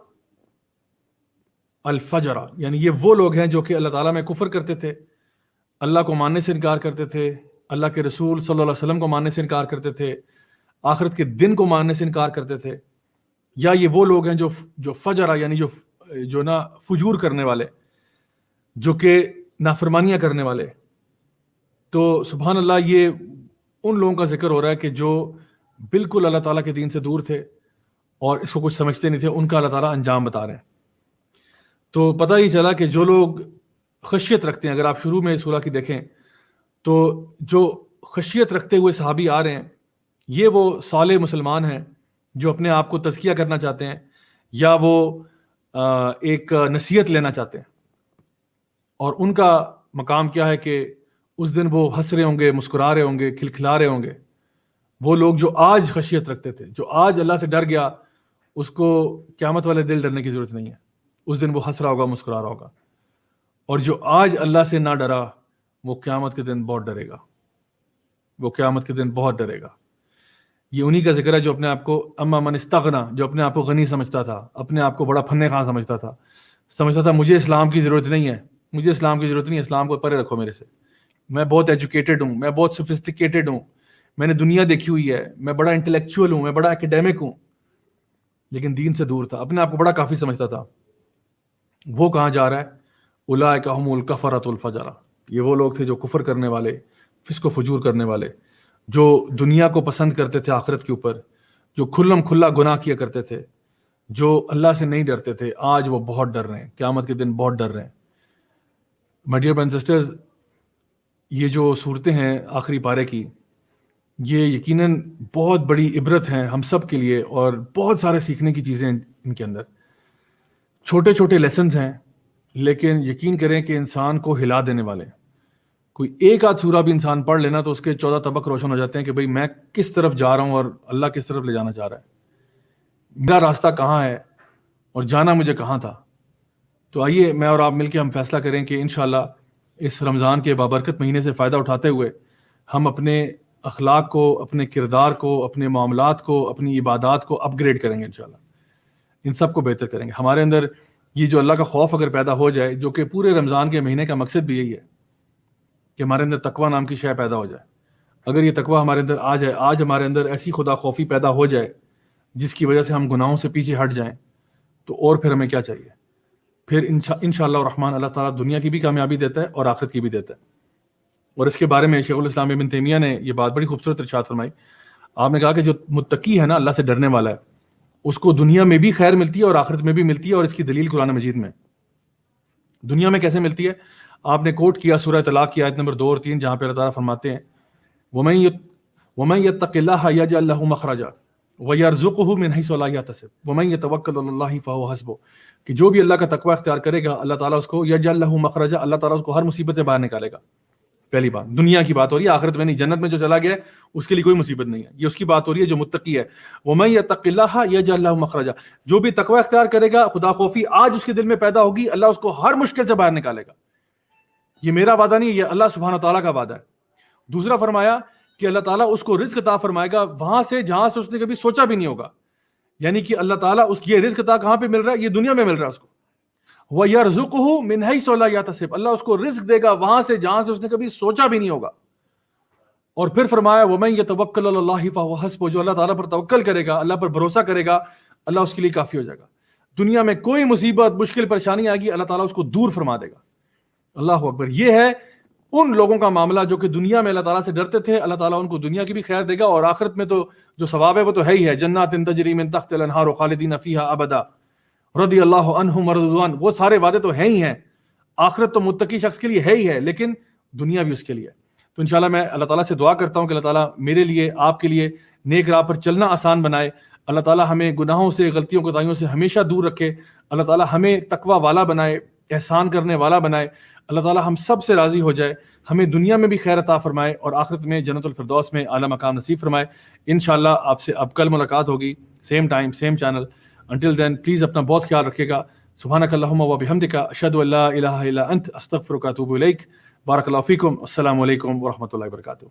الفجرہ, یعنی یہ وہ لوگ ہیں جو کہ اللہ تعالیٰ میں کفر کرتے تھے, اللہ کو ماننے سے انکار کرتے تھے, اللہ کے رسول صلی اللہ علیہ وسلم کو ماننے سے انکار کرتے تھے, آخرت کے دن کو ماننے سے انکار کرتے تھے. یا یہ وہ لوگ ہیں جو فجرہ یعنی جو نا فجور کرنے والے, جو کہ نافرمانیاں کرنے والے. تو سبحان اللہ, یہ ان لوگوں کا ذکر ہو رہا ہے کہ جو بالکل اللہ تعالیٰ کے دین سے دور تھے اور اس کو کچھ سمجھتے نہیں تھے, ان کا اللہ تعالیٰ انجام بتا رہے ہیں. تو پتہ ہی چلا کہ جو لوگ خشیت رکھتے ہیں, اگر آپ شروع میں سورہ کی دیکھیں تو جو خشیت رکھتے ہوئے صحابی آ رہے ہیں, یہ وہ صالح مسلمان ہیں جو اپنے آپ کو تزکیہ کرنا چاہتے ہیں یا وہ ایک نصیحت لینا چاہتے ہیں، اور ان کا مقام کیا ہے کہ اس دن وہ ہنس رہے ہوں گے، مسکرا رہے ہوں گے، کھلکھلا رہے ہوں گے۔ وہ لوگ جو آج خشیت رکھتے تھے، جو آج اللہ سے ڈر گیا، اس کو قیامت والے دل ڈرنے کی ضرورت نہیں ہے، اس دن وہ ہنس رہا ہوگا، مسکرا رہا ہوگا۔ اور جو آج اللہ سے نہ ڈرا وہ قیامت کے دن بہت ڈرے گا، وہ قیامت کے دن بہت ڈرے گا۔ یہ انہی کا ذکر ہے جو اپنے آپ کو اما من استغنا، جو اپنے آپ کو غنی سمجھتا تھا، اپنے آپ کو بڑا فن خاں سمجھتا تھا مجھے اسلام کی ضرورت نہیں ہے، مجھے اسلام کی ضرورت نہیں ہے، اسلام کو پرے رکھو میرے سے، میں بہت ایجوکیٹڈ ہوں، میں بہت سوفسٹیکیٹڈ ہوں، میں نے دنیا دیکھی ہوئی ہے، میں بڑا انٹلیکچوئل ہوں، میں بڑا ایکیڈیمک ہوں، لیکن دین سے دور تھا، اپنے آپ کو بڑا کافی سمجھتا تھا۔ وہ کہاں جا رہا ہے؟ اولئک هم الکفرۃ الفجرہ، یہ وہ لوگ تھے جو کفر کرنے والے، فسق و فجور کرنے والے، جو دنیا کو پسند کرتے تھے آخرت کے اوپر، جو کھلم کھلا گناہ کیا کرتے تھے، جو اللہ سے نہیں ڈرتے تھے، آج وہ بہت ڈر رہے ہیں، قیامت کے دن بہت ڈر رہے ہیں۔ My dear brothers and sisters, یہ جو صورتیں ہیں آخری پارے کی، یہ یقیناً بہت بڑی عبرت ہیں ہم سب کے لیے، اور بہت سارے سیکھنے کی چیزیں ان کے اندر، چھوٹے چھوٹے لیسنز ہیں، لیکن یقین کریں کہ انسان کو ہلا دینے والے ہیں۔ کوئی ایک آدھ سورہ بھی انسان پڑھ لینا تو اس کے 14 طبق روشن ہو جاتے ہیں کہ بھئی میں کس طرف جا رہا ہوں اور اللہ کس طرف لے جانا چاہ رہا ہے، میرا راستہ کہاں ہے اور جانا مجھے کہاں تھا۔ تو آئیے میں اور آپ مل کے ہم فیصلہ کریں کہ انشاءاللہ اس رمضان کے بابرکت مہینے سے فائدہ اٹھاتے ہوئے ہم اپنے اخلاق کو، اپنے کردار کو، اپنے معاملات کو، اپنی عبادات کو اپ گریڈ کریں گے، انشاءاللہ ان سب کو بہتر کریں گے۔ ہمارے اندر یہ جو اللہ کا خوف اگر پیدا ہو جائے، جو کہ پورے رمضان کے مہینے کا مقصد بھی یہی ہے کہ ہمارے اندر تقویٰ نام کی شے پیدا ہو جائے، اگر یہ تقویٰ ہمارے اندر آ جائے، آج ہمارے اندر ایسی خدا خوفی پیدا ہو جائے جس کی وجہ سے ہم گناہوں سے پیچھے ہٹ جائیں، تو اور پھر ہمیں کیا چاہیے؟ پھر انشاءاللہ الرحمن اللہ تعالیٰ دنیا کی بھی کامیابی دیتا ہے اور آخرت کی بھی دیتا ہے۔ اور اس کے بارے میں شیخ الاسلام ابن تیمیہ نے یہ بات بڑی خوبصورت ارشاد فرمائی۔ آپ نے کہا کہ جو متقی ہے نا، اللہ سے ڈرنے والا ہے، اس کو دنیا میں بھی خیر ملتی ہے اور آخرت میں بھی ملتی ہے، اور اس کی دلیل قرآن مجید میں۔ دنیا میں کیسے ملتی ہے؟ آپ نے کوٹ کیا سورہ طلاق کی آیت نمبر 2 اور 3، جہاں پہ اللہ تعالیٰ فرماتے ہیں وَمَن يَتَّقِ اللَّهَ يَجْعَل لَّهُ مَخْرَجًا وَيَرْزُقْهُ مِنْ حَيْثُ لَا يَحْتَسِبُ وَمَن يَتَوَكَّلْ عَلَى اللَّهِ فَهُوَ حَسْبُهُ، کہ جو بھی اللہ کا تقوی اختیار کرے گا، اللہ تعالیٰ اس کو يَجْعَل لَّهُ مَخْرَجًا، اللہ تعالیٰ اس کو ہر مصیبت سے باہر نکالے گا۔ پہلی بات دنیا کی بات ہو رہی ہے، آخرت میں نہیں۔ جنت میں جو چلا گیا ہے اس کے لیے کوئی مصیبت نہیں ہے، یہ اس کی بات ہو رہی ہے جو متقی ہے۔ وَمَن يَتَّقِ اللَّهَ يَجْعَل لَّهُ مَخْرَجًا، جو بھی تقوی اختیار کرے گا، خدا خوفی آج اس کے دل میں پیدا ہوگی، اللہ اس کو ہر مشکل سے باہر نکالے گا۔ یہ میرا وعدہ نہیں، یہ اللہ سبحانہ تعالیٰ کا وعدہ ہے۔ دوسرا فرمایا کہ اللہ تعالیٰ اس کو رزق عطا فرمائے گا وہاں سے جہاں سے اس نے کبھی سوچا بھی نہیں ہوگا، یعنی کہ اللہ تعالیٰ اس کی یہ رزق عطا کہاں پہ مل رہا ہے؟ یہ دنیا میں مل رہا ہے اس کو۔ وَيَرْزُقُهُ مِنْ حَيْثُ لَا يَحْتَسِبُ، اللہ اس کو رزق دے گا وہاں سے جہاں سے اس نے کبھی سوچا بھی نہیں ہوگا۔ اور پھر فرمایا وَمَن يَتَوَكَّلْ عَلَى اللَّهِ فَهُوَ حَسْبُهُ، جو اللہ تعالیٰ پر توکل کرے گا، اللہ پر بھروسہ کرے گا، اللہ اس کے لیے کافی ہو جائے گا۔ دنیا میں کوئی مصیبت، مشکل، پریشانی آئے گی، اللہ تعالیٰ اس کو دور فرما دے گا۔ اللہ اکبر۔ یہ ہے ان لوگوں کا معاملہ جو کہ دنیا میں اللہ تعالیٰ سے ڈرتے تھے، اللہ تعالیٰ ان کو دنیا کی بھی خیر دے گا، اور آخرت میں تو جو ثواب ہے وہ تو ہے ہی ہے، جنات تجری من تحت الانہار خالدین فیہا ابدا رضی اللہ عنہم ورضوا عنہ، وہ سارے وعدے تو ہیں ہی ہیں۔ آخرت تو متقی شخص کے لیے ہے ہی ہے، لیکن دنیا بھی اس کے لیے ہے۔ تو انشاءاللہ میں اللہ تعالیٰ سے دعا کرتا ہوں کہ اللہ تعالیٰ میرے لیے، آپ کے لیے نیک راہ پر چلنا آسان بنائے، اللہ تعالیٰ ہمیں گناہوں سے، غلطیوں کوتاہیوں سے ہمیشہ دور رکھے، اللہ تعالیٰ ہمیں تقوی والا بنائے، احسان کرنے والا بنائے، اللہ تعالیٰ ہم سب سے راضی ہو جائے، ہمیں دنیا میں بھی خیر عطا فرمائے اور آخرت میں جنت الفردوس میں اعلیٰ مقام نصیب فرمائے۔ انشاءاللہ آپ سے اب کل ملاقات ہوگی، same time same channel. Until then please اپنا بہت خیال رکھیے گا۔ سبحانک اللہم و بحمدک، اشہد ان لا الہ الا انت، استغفرک و اتوب الیک۔ بارک اللہ فیکم، السلام علیکم ورحمۃ اللہ وبرکاتہ۔